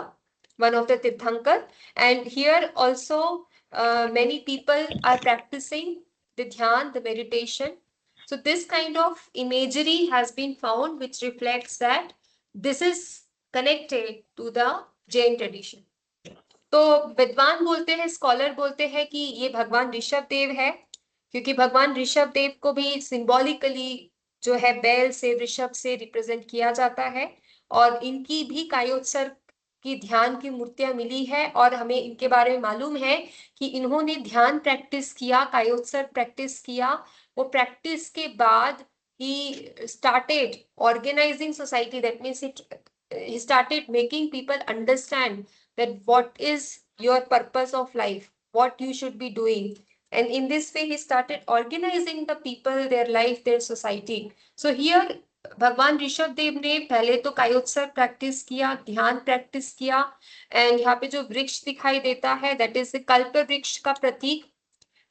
one of the Tirthankar. And here also many people are practicing the dhyan, the meditation. So this kind of imagery has been found which reflects that this is connected to the Jain tradition. तो विद्वान बोलते हैं, scholar बोलते हैं कि ये भगवान ऋषभ देव है, क्योंकि भगवान ऋषभ देव को भी सिंबॉलिकली जो है बैल से, ऋषभ से रिप्रेजेंट किया जाता है, और इनकी भी कायोत्सर्ग की ध्यान की मूर्तियां मिली है, और हमें इनके बारे में मालूम है कि इन्होंने ध्यान प्रैक्टिस किया, कायोत्सर्ग प्रैक्टिस किया, वो प्रैक्टिस के बाद ही started organising society, that means he started making people understand that what is your purpose of life, what you should be doing. And in this way, he started organizing the people, their life, their society. So here, भगवान ऋषभ देव ने पहले तो कायोत्सर्ग practice किया, ध्यान practice किया, and यहाँ पे जो वृक्ष दिखाई देता है, दैट इज कल्प वृक्ष का प्रतीक।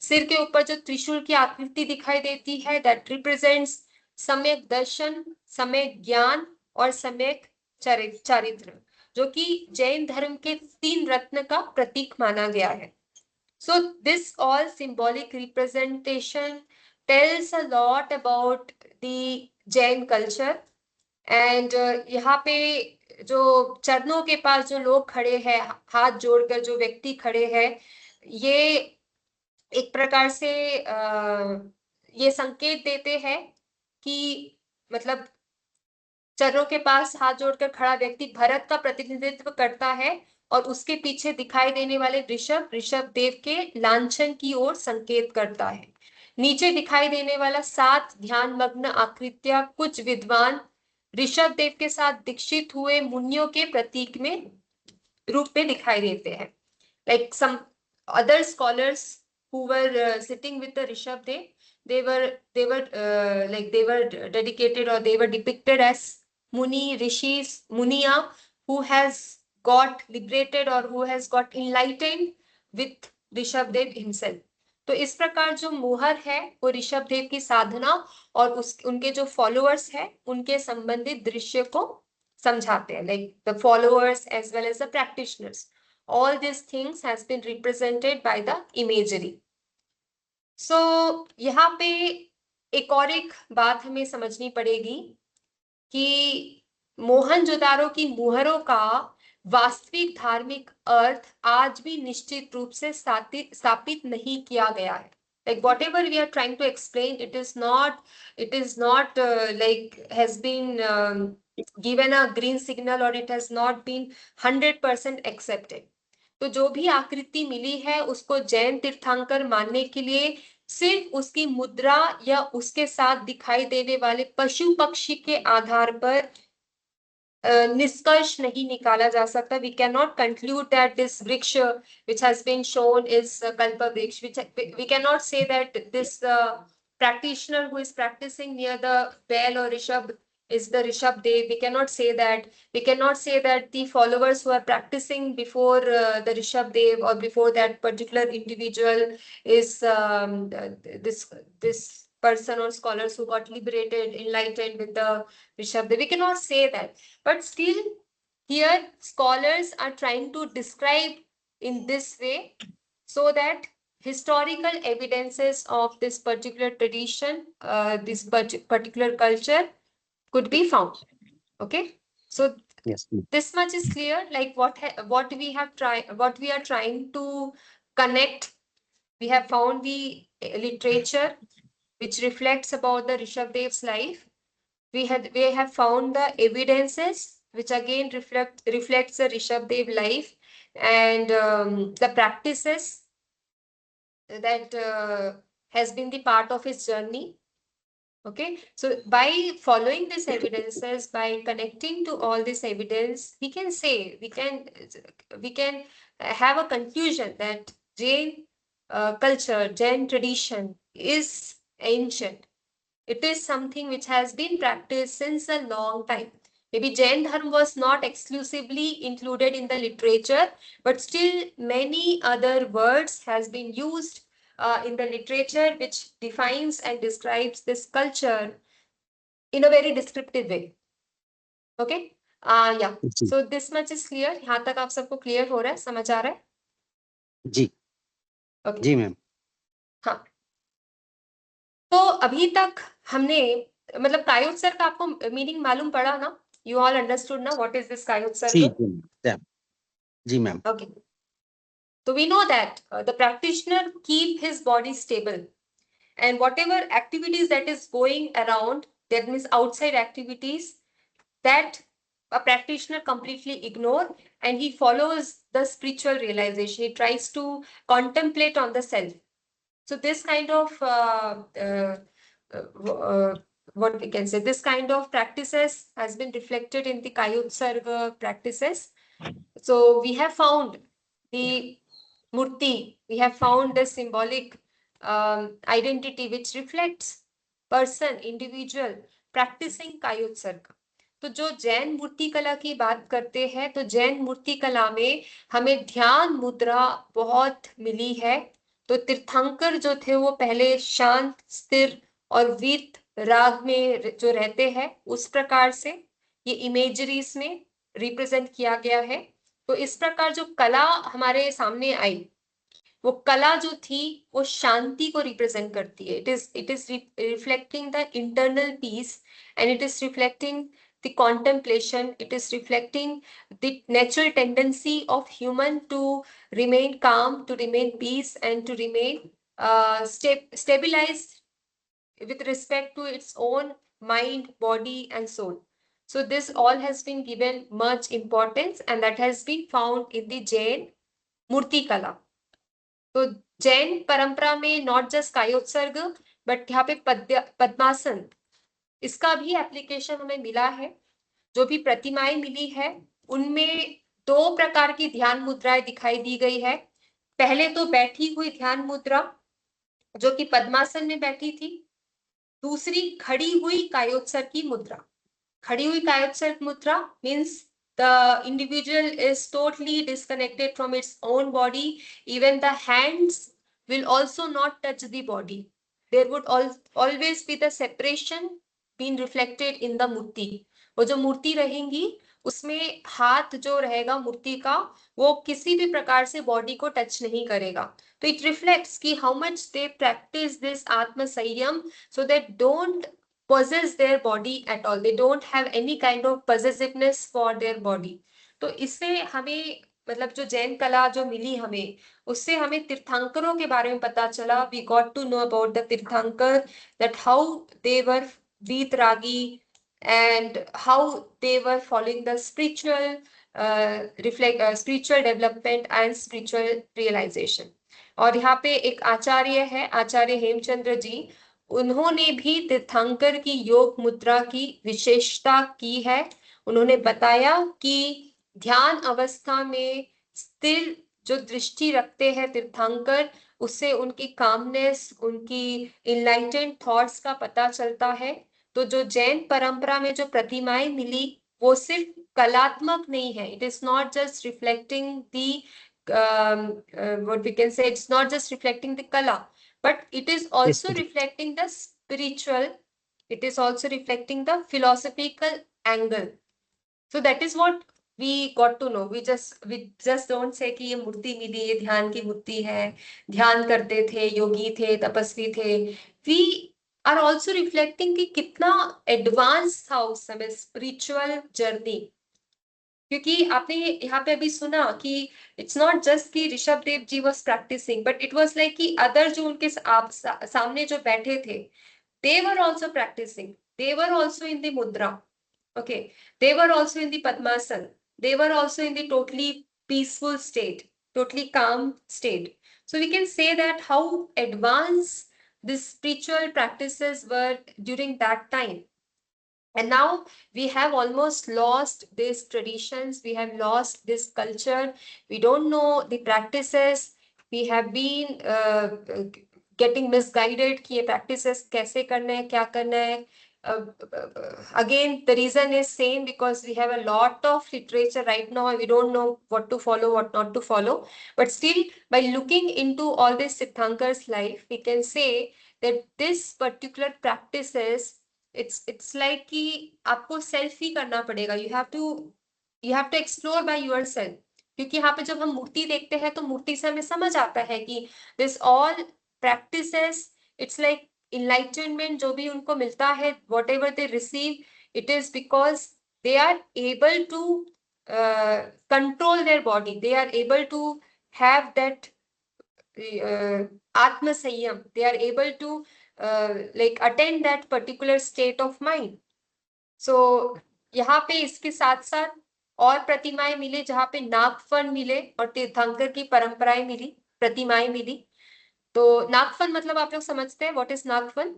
सिर के ऊपर जो त्रिशूल की आकृति दिखाई देती है, दैट रिप्रेजेंट्स सम्यक दर्शन, सम्यक ज्ञान और सम्यक चारित्र, जो कि जैन धर्म के 3 रत्न का प्रतीक माना गया है। So this all symbolic representation tells a lot about the Jain culture. And यहाँ पे जो चरणों के पास जो लोग खड़े हैं, हाथ जोड़कर जो व्यक्ति खड़े हैं, ये एक प्रकार से ये संकेत देते हैं कि मतलब चरणों के पास हाथ जोड़कर खड़ा व्यक्ति भरत का प्रतिनिधित्व करता है, और उसके पीछे दिखाई देने वाले ऋषभ, ऋषभ देव के लांछन की ओर संकेत करता है। नीचे दिखाई देने वाला 7 ध्यान मग्न आकृतियां कुछ विद्वान ऋषभ देव के साथ दीक्षित हुए मुनियों के प्रतीक में रूप में दिखाई देते हैं। Like some other scholars who were sitting with the Rishabh Dev, they were dedicated, or they were depicted as Muni, Rishis, Muniya, who has got liberated or who has got enlightened with Rishabh Dev himself. तो इस प्रकार जो मोहर है वो ऋषभ देव की साधना और उनके जो फॉलोअर्स है उनके संबंधित दृश्य को समझाते हैं, like the followers as well as the practitioners. All these things has been represented by the imagery. So यहाँ पे एक और एक बात हमें समझनी पड़ेगी कि मोहनजोदारो की मुहरों का वास्तविक धार्मिक अर्थ आज भी निश्चित रूप से स्थापित नहीं किया गया है. Like whatever we are trying to explain, it is not like has been given a green signal, or it has not been 100% accepted. तो जो भी आकृति मिली है उसको जैन तीर्थंकर मानने के लिए सिर्फ उसकी मुद्रा या उसके साथ दिखाई देने वाले पशु पक्षी के आधार पर निष्कर्ष नहीं निकाला जा सकता. We cannot conclude that this vriksha which has been shown is kalpa vriksha. We cannot say that this practitioner who is practicing near the Baal or Rishabh is the Rishabh Dev. We cannot say that. We cannot say that the followers who are practicing before the Rishabh Dev or before that particular individual is this person or scholars who got liberated, enlightened with the Rishabh Dev. We cannot say that. But still, here scholars are trying to describe in this way so that historical evidences of this particular tradition, this particular culture could be found. Okay, so Yes. this much is clear. Like what we are trying to connect. We have found the literature which reflects about the Rishabh Dev's life. We have found the evidences which again reflects the Rishabh Dev life, and the practices that has been the part of his journey. Okay, so by following these evidences, by connecting to all this evidence, we can have a conclusion that Jain culture, Jain tradition is ancient. It is something which has been practiced since a long time. Maybe Jain Dharma was not exclusively included in the literature, but still many other words has been used in the literature which defines and describes this culture in a very descriptive way. Okay. या जी so this much is clear, यहाँ तक आप सबको clear हो रहा है, समझ आ रहा है? जी ओके जी मैम। हाँ, तो अभी तक हमने मतलब कायोत्सर्ग का आपको मीनिंग मालूम पड़ा ना? यू ऑल अंडरस्टूड ना व्हाट इज दिस जी कायोत्सर्ग? जी मैम, जी ma'am. Okay. So we know that the practitioner keep his body stable, and whatever activities that is going around, that means outside activities, that a practitioner completely ignore, and he follows the spiritual realization. He tries to contemplate on the self. So this kind of what we can say, this kind of practices has been reflected in the Kayutsarga practices. So we have found the murti, we have found the symbolic identity which reflects person, individual practicing कायोत्सर्ग. तो जो जैन मूर्ति कला की बात करते हैं, तो जैन मूर्ति कला में हमें ध्यान मुद्रा बहुत मिली है. तो तीर्थंकर जो थे वो पहले शांत, स्थिर और वीत राग में जो रहते हैं, उस प्रकार से ये इमेजरीज में रिप्रेजेंट किया गया है. तो इस प्रकार जो कला हमारे सामने आई, वो कला जो थी वो शांति को रिप्रेजेंट करती है. It is reflecting the internal peace, and it is reflecting the contemplation, it is reflecting the natural tendency of human to remain calm, to remain peace, and to remain stabilized with respect to its own mind, body, and soul. So this all has been given much importance, and that has been found in the Jain Murti Kala. तो जैन परंपरा में not just कायोत्सर्ग, but यहाँ पे पद्मासन, इसका भी application हमें मिला है. जो भी प्रतिमाएं मिली है, उनमें 2 प्रकार की ध्यान मुद्राएं दिखाई दी गई है. पहले तो बैठी हुई ध्यान मुद्रा, जो कि पद्मासन में बैठी थी. दूसरी खड़ी हुई कायोत्सर्ग की मुद्रा. खड़ी हुई कायोत्सर्ग मुद्रा means the individual is totally disconnected from its own body. Even the hands will also not touch the body. There would always be the separation being reflected in the मूर्ति. वो जो मूर्ति रहेंगी, उसमें हाथ जो रहेगा मूर्ति का, वो किसी भी प्रकार से बॉडी को टच नहीं करेगा. तो इट रिफ्लेक्ट्स कि how much they practice this आत्म संयम, so that don't possess their body at all. They don't have any kind of possessiveness for their body. तो इससे हमें मतलब जो जैन कला जो मिली हमें, उससे हमें तीर्थंकरों के बारे में पता चला. We got to know about the तीर्थंकर, that how they were वीतरागी and how they were following the spiritual spiritual development and spiritual realization. और यहाँ पे एक आचार्य है, आचार्य हेमचंद्र जी, उन्होंने भी तीर्थंकर की योग मुद्रा की विशेषता की है. उन्होंने बताया कि ध्यान अवस्था में स्थिर जो दृष्टि रखते हैं तीर्थंकर, उससे उनकी कामनेस, उनकी इनलाइटेंड थॉट्स का पता चलता है. तो जो जैन परंपरा में जो प्रतिमाएं मिली, वो सिर्फ कलात्मक नहीं है. It is not just reflecting the what we can say, it's not just reflecting the kala, but it is also जी reflecting the spiritual, it is also reflecting the philosophical angle. So that is what we got to know. We just don't say कि ये मूर्ति मिली, ये ध्यान की मूर्ति है, ध्यान करते थे, योगी थे, तपस्वी थे. We are also reflecting कि कितना एडवांस था उस समय स्पिरिचुअल जर्नी. क्योंकि आपने यहाँ पे अभी सुना कि इट्स नॉट जस्ट कि Rishabh Dev ji was practising, but it was like कि अदर जो उनके सामने जो बैठे थे, they were also practicing, they were also in the mudra, okay, they were also in the padmasana, they were also in the totally peaceful state, totally calm state. So we can say that how advanced these spiritual practices were during that time. And now we have almost lost these traditions, we have lost this culture, we don't know the practices, we have been getting misguided कि ये practices कैसे करना है, क्या करना है. Again, the reason is same, because we have a lot of literature right now and we don't know what to follow, what not to follow. But still, by looking into all this Tirthankar's life, we can say that this particular practices it's like कि आपको self ही करना पड़ेगा, you have to explore by yourself. क्योंकि यहाँ पे जब हम मूर्ति देखते हैं तो मूर्ति से हमें समझ आता है कि this all practices, it's like enlightenment जो भी उनको मिलता है, what ever they receive, it is because they are able to control their body, they are able to have that atma sanyam, they are able to like attain that particular state of mind. So यहाँ पे इसके साथ साथ और प्रतिमाएं मिले, जहाँ पे नागफन मिले और तीर्थंकर की परंपराएं मिली, प्रतिमाएं मिली। तो नागफन मतलब आप लोग समझते हैं व्हाट इज नागफन?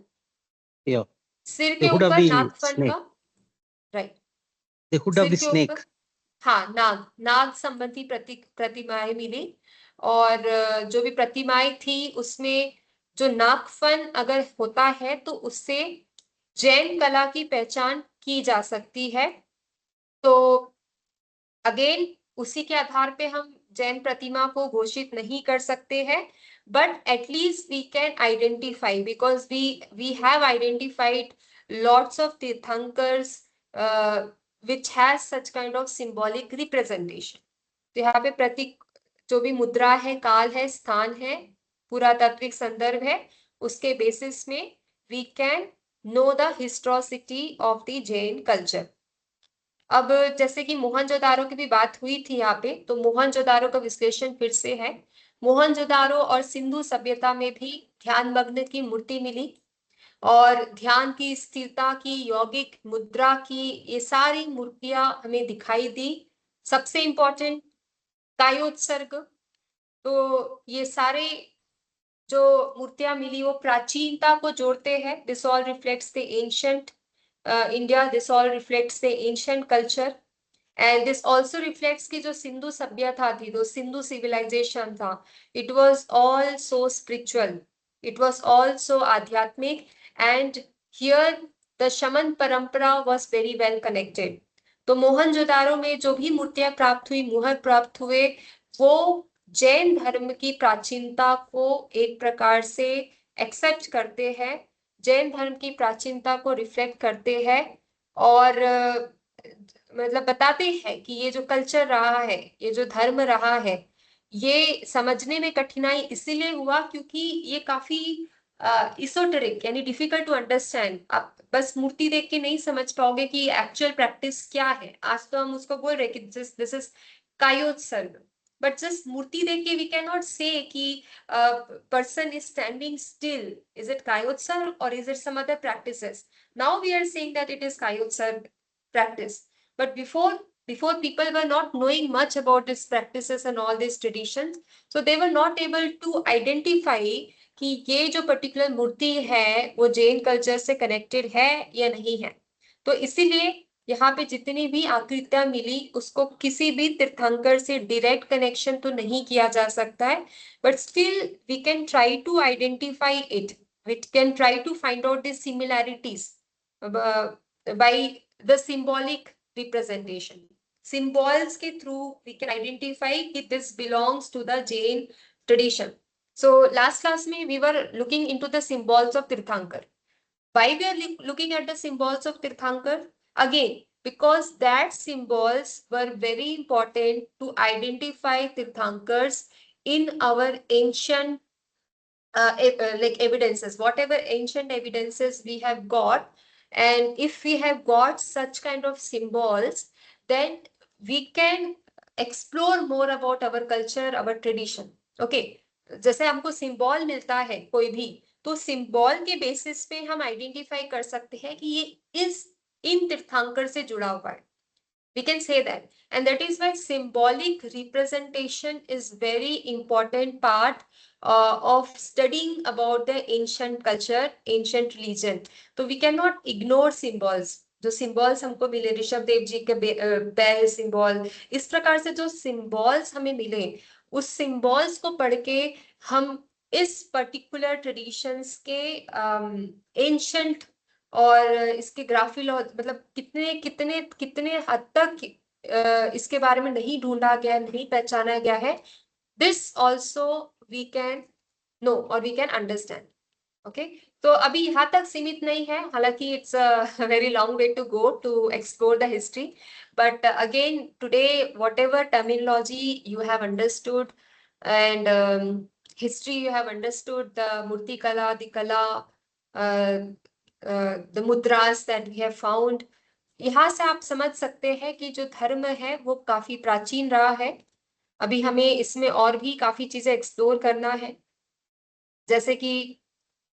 Yeah. सिर The के hood of ऊपर the नागफन snake. का, राइट, The hood of सिर the के snake. ऊपर, हाँ, नाग संबंधी प्रतिमाएं मिली। और जो भी प्रतिमाएं थी उसमें जो नागफन अगर होता है तो उससे जैन कला की पहचान की जा सकती है। तो अगेन उसी के आधार पे हम जैन प्रतिमा को घोषित नहीं कर सकते हैं, but at least we can identify, because we have identified lots of tirthankars which has such kind of symbolic representation. तो यहाँ पे प्रतीक जो भी मुद्रा है, काल है, स्थान है, पुरातात्विक संदर्भ है, उसके बेसिस में we can know the historicity of the Jain culture. अब जैसे कि मोहनजोदारो की भी बात हुई थी यहाँ पे, तो मोहनजोदारो का विश्लेषण फिर से है। मोहनजोदारो और सिंधु सभ्यता में भी ध्यान मग्न की मूर्ति मिली और ध्यान की, स्थिरता की, यौगिक मुद्रा की, ये सारी मूर्तियां हमें दिखाई दी। सबसे इंपॉर्टेंट कायोत्सर्ग, तो ये सारे जो मूर्तियां मिली वो प्राचीनता को जोड़ते हैं। This all reflects the ancient India, this all reflects the ancient culture, and this also reflects की जो सिंधु सभ्यता थी, जो सिंधु सिविलाइजेशन था, it was all so spiritual, it was all so आध्यात्मिक, एंड हियर द शमन परंपरा वॉज वेरी वेल कनेक्टेड। तो मोहनजोदारो में जो भी मूर्तियां प्राप्त हुई, मुहर प्राप्त हुए, वो जैन धर्म की प्राचीनता को एक प्रकार से एक्सेप्ट करते हैं, जैन धर्म की प्राचीनता को रिफ्लेक्ट करते हैं, और मतलब बताते हैं कि ये जो कल्चर रहा है, ये जो धर्म रहा है, ये समझने में कठिनाई इसीलिए हुआ क्योंकि ये काफी इसोटेरिक, यानी डिफिकल्ट टू अंडरस्टैंड। आप बस मूर्ति देख के नहीं समझ पाओगे कि एक्चुअल प्रैक्टिस क्या है। आज तो हम उसको बोल रहे कि दिस इज कायोत्सर्ग, बट जस्ट मूर्ति देख के वी कैन नॉट से कि person is standing still, is it kayotsarg or is it some other practices? Now we are saying that it is kayotsarg practice, but before people were not knowing much about these practices and all these traditions, so they were not able to identify कि ये जो particular मूर्ति है वो Jain culture से connected है या नहीं है। तो इसीलिए यहाँ पे जितनी भी आकृतियां मिली उसको किसी भी तीर्थंकर से डायरेक्ट कनेक्शन तो नहीं किया जा सकता है, but still we can try to identify it, we can try to find out the similarities by the symbolic representation. Symbols के थ्रू वी कैन आइडेंटिफाई कि this belongs to the Jain tradition. So last class में we were looking into the symbols of Tirthankar. Why we are looking at the symbols of Tirthankar? Again, because that symbols were very important to identify Tirthankars in our ancient like evidences, whatever ancient evidences we have got, and if we have got such kind of symbols, then we can explore more about our culture, our tradition. Okay, जैसे हमको symbol मिलता है कोई भी, तो symbol के basis पे हम आइडेंटिफाई कर सकते हैं कि ये इस इन तीर्थंकर से जुड़ा हुआ है। We can say that, and that is why symbolic representation is very important part of studying about the ancient culture, ancient religion. तो we cannot ignore symbols. जो सिंबल्स हमको मिले, ऋषभ देव जी के बैल सिंबल, इस प्रकार से जो सिंबल्स हमें मिले, उस सिंबल्स को पढ़ के हम इस पर्टिकुलर ट्रेडिशंस के एंशंट और इसके ग्राफिल, मतलब कितने कितने कितने हद तक इसके बारे में नहीं ढूंढा गया, नहीं पहचाना गया है, this also we can know और वी कैन अंडरस्टैंड। ओके, तो अभी यहाँ तक सीमित नहीं है, हालांकि it's a very long way to go to explore the history, but again today whatever terminology you have understood and history you have understood, the murti kala, the kala, the mudras that we have found, यहाँ से आप समझ सकते हैं कि जो धर्म है वो काफी प्राचीन रहा है। अभी हमें इसमें और भी काफी चीजें एक्सप्लोर करना है, जैसे कि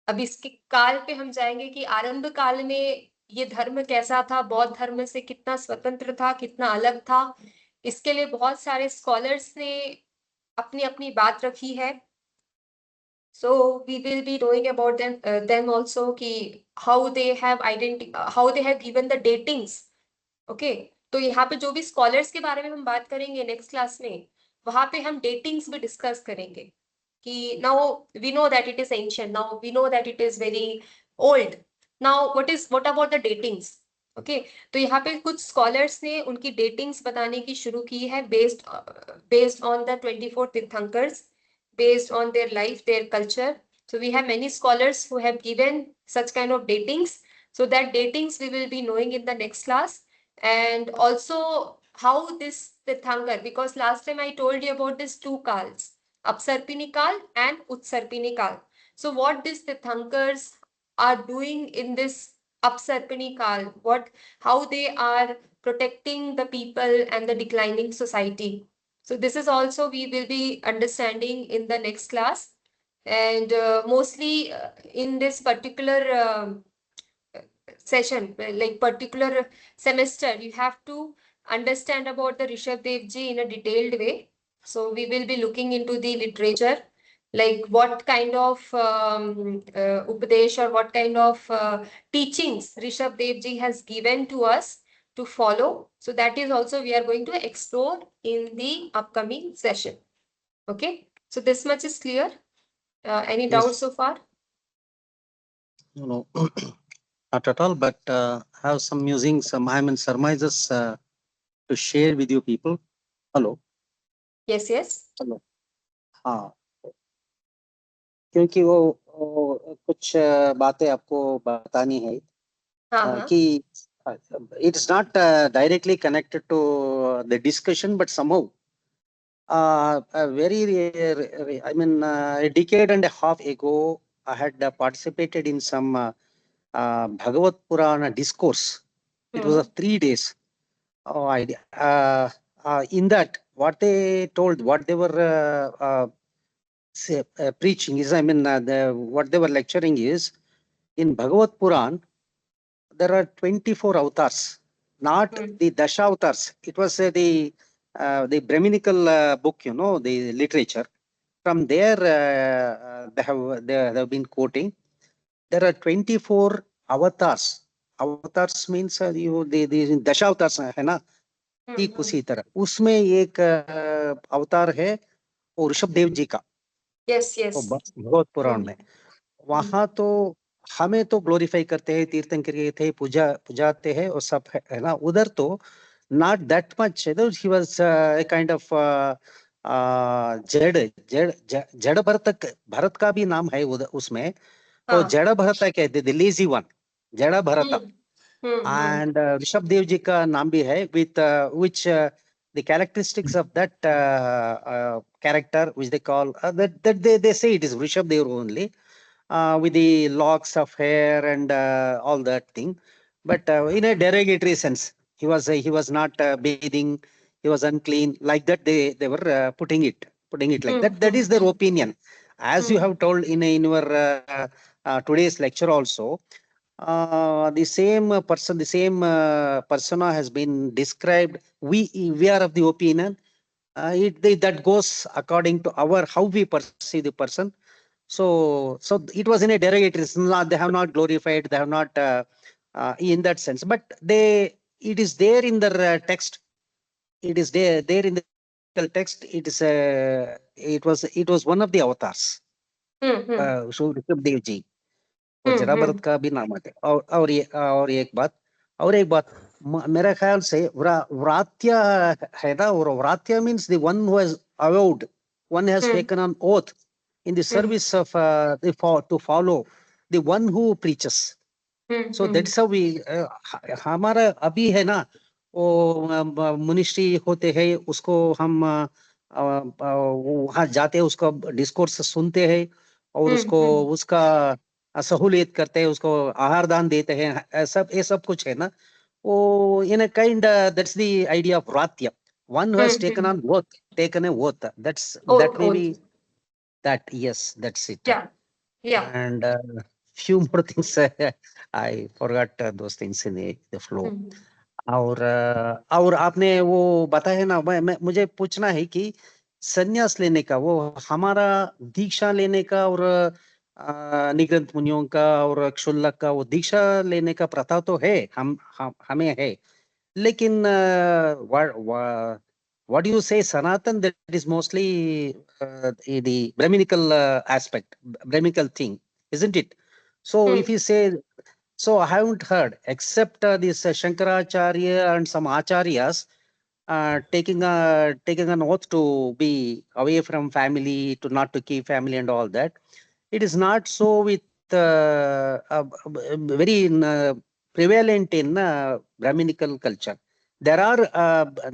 अब इसके काल पे हम जाएंगे कि आरंभ काल में ये धर्म कैसा था, बौद्ध धर्म से कितना स्वतंत्र था, कितना अलग था। इसके लिए बहुत सारे स्कॉलर्स ने अपनी अपनी बात रखी है। So we will be knowing about them also कि how they have given the datings. Okay, तो यहाँ पे जो भी स्कॉलर्स के बारे में हम बात करेंगे नेक्स्ट क्लास में, वहां पे हम डेटिंग्स भी डिस्कस करेंगे कि now we know that it is ancient, now we know that it is very old, now what about the datings. Okay, तो यहाँ पे कुछ स्कॉलर्स ने उनकी डेटिंग्स बताने की शुरू की है based on the 24 tirthankaras, based on their life, their culture. So we have many scholars who have given such kind of datings. So that datings we will be knowing in the next class. And also how this Tirthankar, because last time I told you about these two Kals, Apsarpini Kal and Utsarpini Kal. So what these Tirthankars are doing in this Apsarpini Kal, how they are protecting the people and the declining society. So this is also we will be understanding in the next class. And mostly in this particular session, like particular semester, you have to understand about the Rishabh Dev Ji in a detailed way. So we will be looking into the literature, like what kind of Upadesh or what kind of teachings Rishabh Dev Ji has given to us to follow. So that is also we are going to explore in the upcoming session. Okay, so this much is clear. Any Yes. doubts so far? No, not at all, but have some musings, some surmises to share with you people. Hello. Yes, yes. Hello. हाँ, क्योंकि वो कुछ बातें आपको बतानी है हाँ, कि it is not directly connected to the discussion, but somehow a decade and a half ago, I had participated in some Bhagavad Purana discourse. It was of 3 days. In that, what they told, what they were preaching is, what they were lecturing is, in Bhagavad Puran, there are 24 avatars, not the Dasha avatars. It was the Brahminical book, the literature. From there, they have been quoting. There are 24 avatars. Avatars means the Dasha avatars है ना, ठीक उसी तरह उसमें एक अवतार है वो ऋषभ देव जी का। Yes, yes. भगवत पुराण में वहां तो हमें तो ग्लोरीफाई करते हैं, तीर्थंकर थे, पूजाते हैं और सब है ना। उधर तो not that much, he was a kind of जड़ भरत का भी नाम है उसमें, तो जड़ भरत कहते थे, लेजी वन, जड़ भरत। एंड ऋषभ देव जी का नाम भी है, with which the characteristics of that character which they call that they say it is Rishabh Dev only, with the locks of hair and all that thing, but in a derogatory sense. He was not bathing, he was unclean, like that they were putting it like that. That is their opinion, as you have told in your today's lecture also. The same persona has been described. We are of the opinion that goes according to how we perceive the person. So it was in a derogatory. They have not glorified. They have not in that sense. But it is there in the text. It is there in the text. It was one of the avatars. So Rishabh Dev Ji. और जरा भरत का भी नाम आता है। और एक बात मेरा ख्याल से व्रात्य है ना, और vratya means the one who has avowed, one has taken on oath in the service of to follow the one who preaches. So that's how we हमारा अभी है ना वो मिनिस्ट्री होते हैं उसको हम वहाँ जाते हैं उसका डिस्कोर्स सुनते हैं और उसको उसका सहूलियत करते हैं उसको आहार दान देते हैं सब ये सब कुछ है ना वो in a kind that's the idea of ratya. One who has taken on oath, taken a oath. That may be that. Yes, that's it. Yeah. And few more things I forgot those things in the flow. और आपने वो बताया ना मुझे पूछना है कि संन्यास लेने का वो हमारा दीक्षा लेने का और निगृंत मुनियों का और क्षुल्लक का वो दीक्षा लेने का प्रथा तो है हमें है लेकिन what do you say Sanatan, that is mostly the Brahminical aspect, Brahminical thing, isn't it? So if you say, so I haven't heard except this Shankaracharya and some acharyas taking an oath to be away from family, to not to keep family and all that. It is not so with very prevalent in Brahminical culture. There are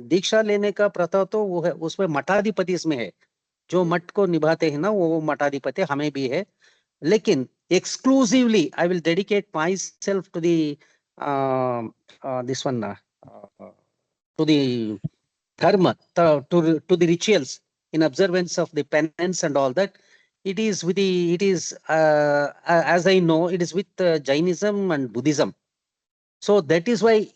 दीक्षा लेने का प्रथा तो वो है उसमें मठाधिपति इसमें है जो मठ को निभाते हैं ना वो मठाधिपति हमें भी है लेकिन exclusively I will dedicate myself to the this one to the dharma to the rituals in observance of the penance and all that. It is with the as I know it is with Jainism and Buddhism. So that is why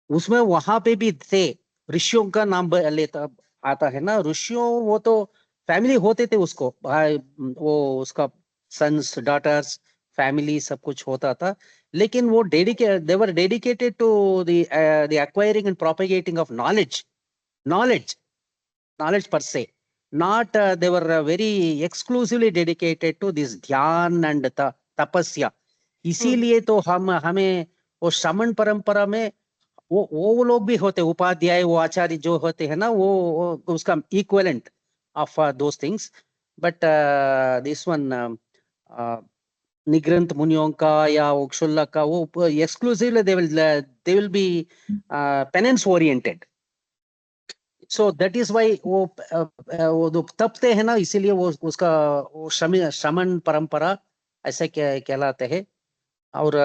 उसमें वहां पे भी थे ऋषियों का नाम लेता आता है ना ऋषियों वो तो फैमिली होते थे उसको वो उसका सन्स डॉटर्स फैमिली सब कुछ होता था लेकिन वो they were dedicated to the acquiring and propagating of knowledge per se, not they were very exclusively dedicated to this dhyan and tapasya. इसीलिए तो हमें वो श्रमण परंपरा में वो लोग भी होते उपाध्याय वो आचार्य जो होते हैं ना वो उसका equivalent of those things but this one निगृंत मुनियों का या वो क्षुल्लक का वो exclusively they will be penance oriented. So that is why वो तपते हैं ना इसीलिए वो उसका वो श्रमण परंपरा ऐसे कहलाते हैं और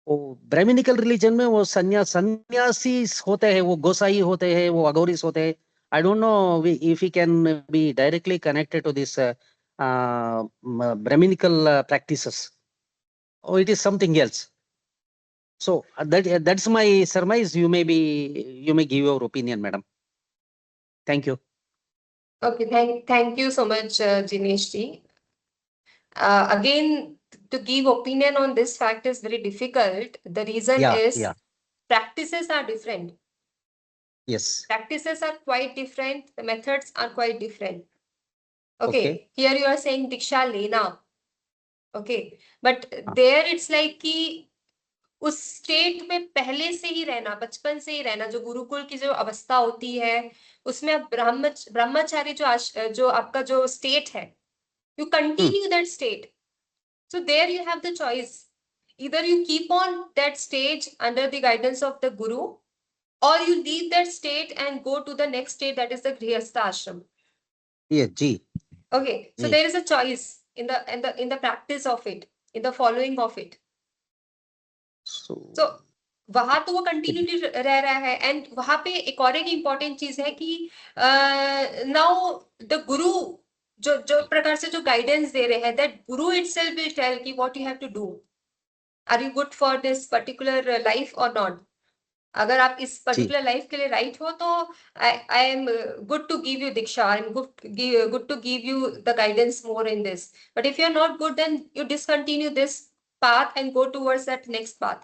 वो ब्राह्मणिकल रिलीजन में वो सन्यासी होते हैं वो गोसाई होते हैं वो अगौरीस होते हैं I don't know if you can be directly connected to this Brahminical practices or it is something else. So that's my surmise. You may give your opinion, madam. Thank you. Okay, thank you so much, Jinesh ji. Again, to give opinion on this fact is very difficult. The reason is practices are different. Yes. Practices are quite different. The methods are quite different. Okay. Here you are saying Diksha Lena. Okay. But there it's like कि उस state में पहले से ही रहना बचपन से ही रहना जो गुरुकुल की जो अवस्था होती है उसमें अब ब्रह्मचारी जो आपका जो स्टेट है you continue that state. So there you have the choice. Either you keep on that stage under the guidance of the guru or you leave that state and go to the next state, that is the grihastha ashram. Yeah, G. Okay, so there is a choice in the practice of it, in the following of it. So वहां तो वो continuity रह रहा है and वहां पे एक और एक इम्पोर्टेंट चीज है कि नाउ द गुरु जो प्रकार से जो गाइडेंस दे रहे हैं that guru itself will tell कि what you have to do are you good for this particular life और नॉट अगर आप इस पर्टिकुलर लाइफ के लिए राइट हो तो I am good to give you diksha I am good to give you the guidance more in this but if you are not good then you discontinue this path and go towards that next path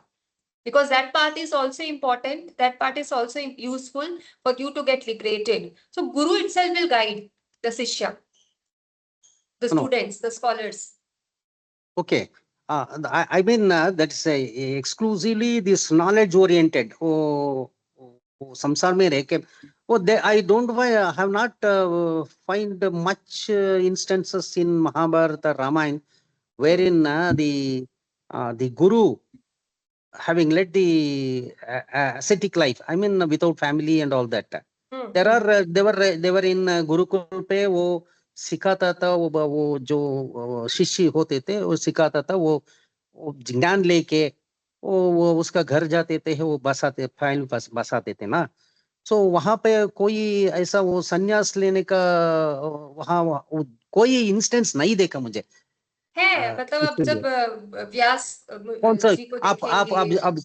because that path is also important, that part is also useful for you to get liberated. So guru itself will guide the shishya, the students, the scholars. Okay. I mean that's exclusively this knowledge oriented वो संसार में रह के Oh, I don't have not find much instances in Mahabharata, Ramayana, wherein the guru having led the ascetic life. I mean, without family and all that. There are they were in Gurukul पे वो सिखाता था वो जो शिष्य होते थे वो सिखाता था वो ज्ञान लेके वो उसका घर जाते थे वो बसाते फाइल बसाते थे ना. सो वहां पे कोई ऐसा वो संन्यास लेने का वहां कोई इंस्टेंस नहीं देखा मुझे. है मतलब अब जब व्यास कौन सा जी को आप देखेंगे, अब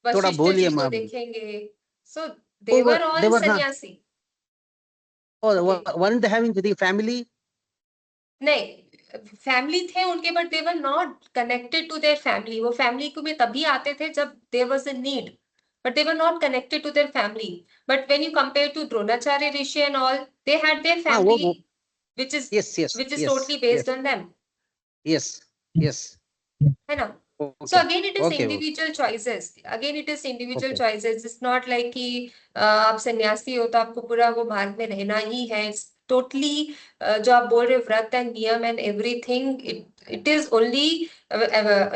थोड़ा वशिष्ठ बोलिए जी को मैम. देखेंगे, so they were they all were not sannyasi. Okay. weren't having the family. नहीं, फैमिली थे उनके, but they were not connected to their family. वो फैमिली को भी तभी आते थे जब there was a need, but they were not connected to their family. But when you compare to Dronacharya rishi and all, they had their हाँ family वो which is yes totally based on them. yes है ना? So okay again it is okay individual choices. Again it is individual Okay. choices. It's not like कि आप सन्यासी हो तो आपको पूरा वो मार्ग में रहना ही है. It's totally जो आप बोल रहे हो व्रत and नियम and everything, it is only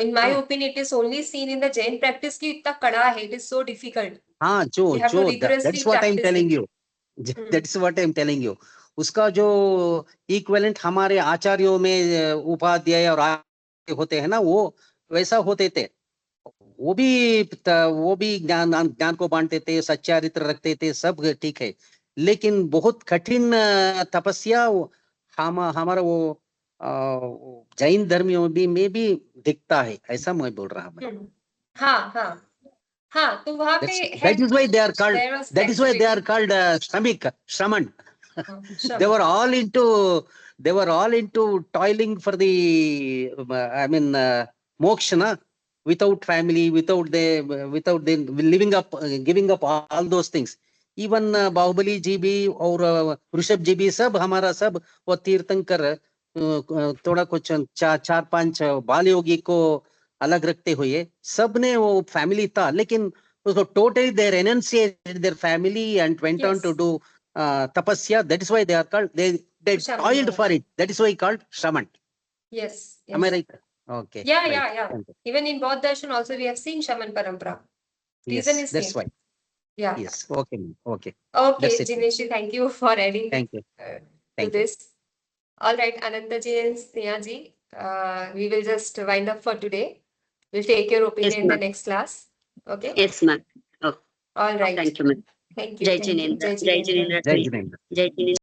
in my opinion it is only seen in the Jain practice कि इतना कड़ा है. It is so difficult. हाँ You have to जो rigorously that's what I'm practice telling it. you. That's what I'm telling you. उसका जो equivalent हमारे आचार्यों में उपाध्याय और आचार्य होते हैं ना वो वैसा होते थे. वो भी ज्ञान को बांटते थे, सच्चारित्र रखते थे, सब ठीक है. लेकिन बहुत कठिन तपस्या हमारा वो जैन धर्मियों में भी दिखता है, ऐसा मैं बोल रहा हूँ. हाँ, तो वहाँ पे that is why they are called there was that is why they are flexibility. called Shraman. Sure. They were all into toiling for the I mean moksha, na? Without family, without the living up giving up all those things. Even Baahubali जी भी और ऋषभ जी भी सब हमारा सब वो तीर्थंकर थोड़ा कुछ चार पांच बाल योगी को अलग रखते हुए सब ने वो फैमिली था, लेकिन उसको totally they renunciated their family and went on to do tapasya. That is why they are called they Shaman toiled Maharaj. for it. That is why called Shraman. Yes. Am I right? Okay. Yeah, right. yeah. Even in Bodh Darshan also we have seen Shaman Parampara. Reason Yes, is that's same. why. Yeah. Yes. Okay. Ma'am. Okay. Okay, That's it. Jinesh, thank you for adding Thank you. to Thank you. this. All right, Ananta ji and Sneha ji, we will just wind up for today. We'll take your opinion in the ma'am. next class. Okay. Yes, ma'am. Okay. All right. Thank you, ma'am. Thank you. Jai Thank you. Jinendra. Jai Jai Jinendra. Jinendra. Jai Jinendra. Jai Jinendra.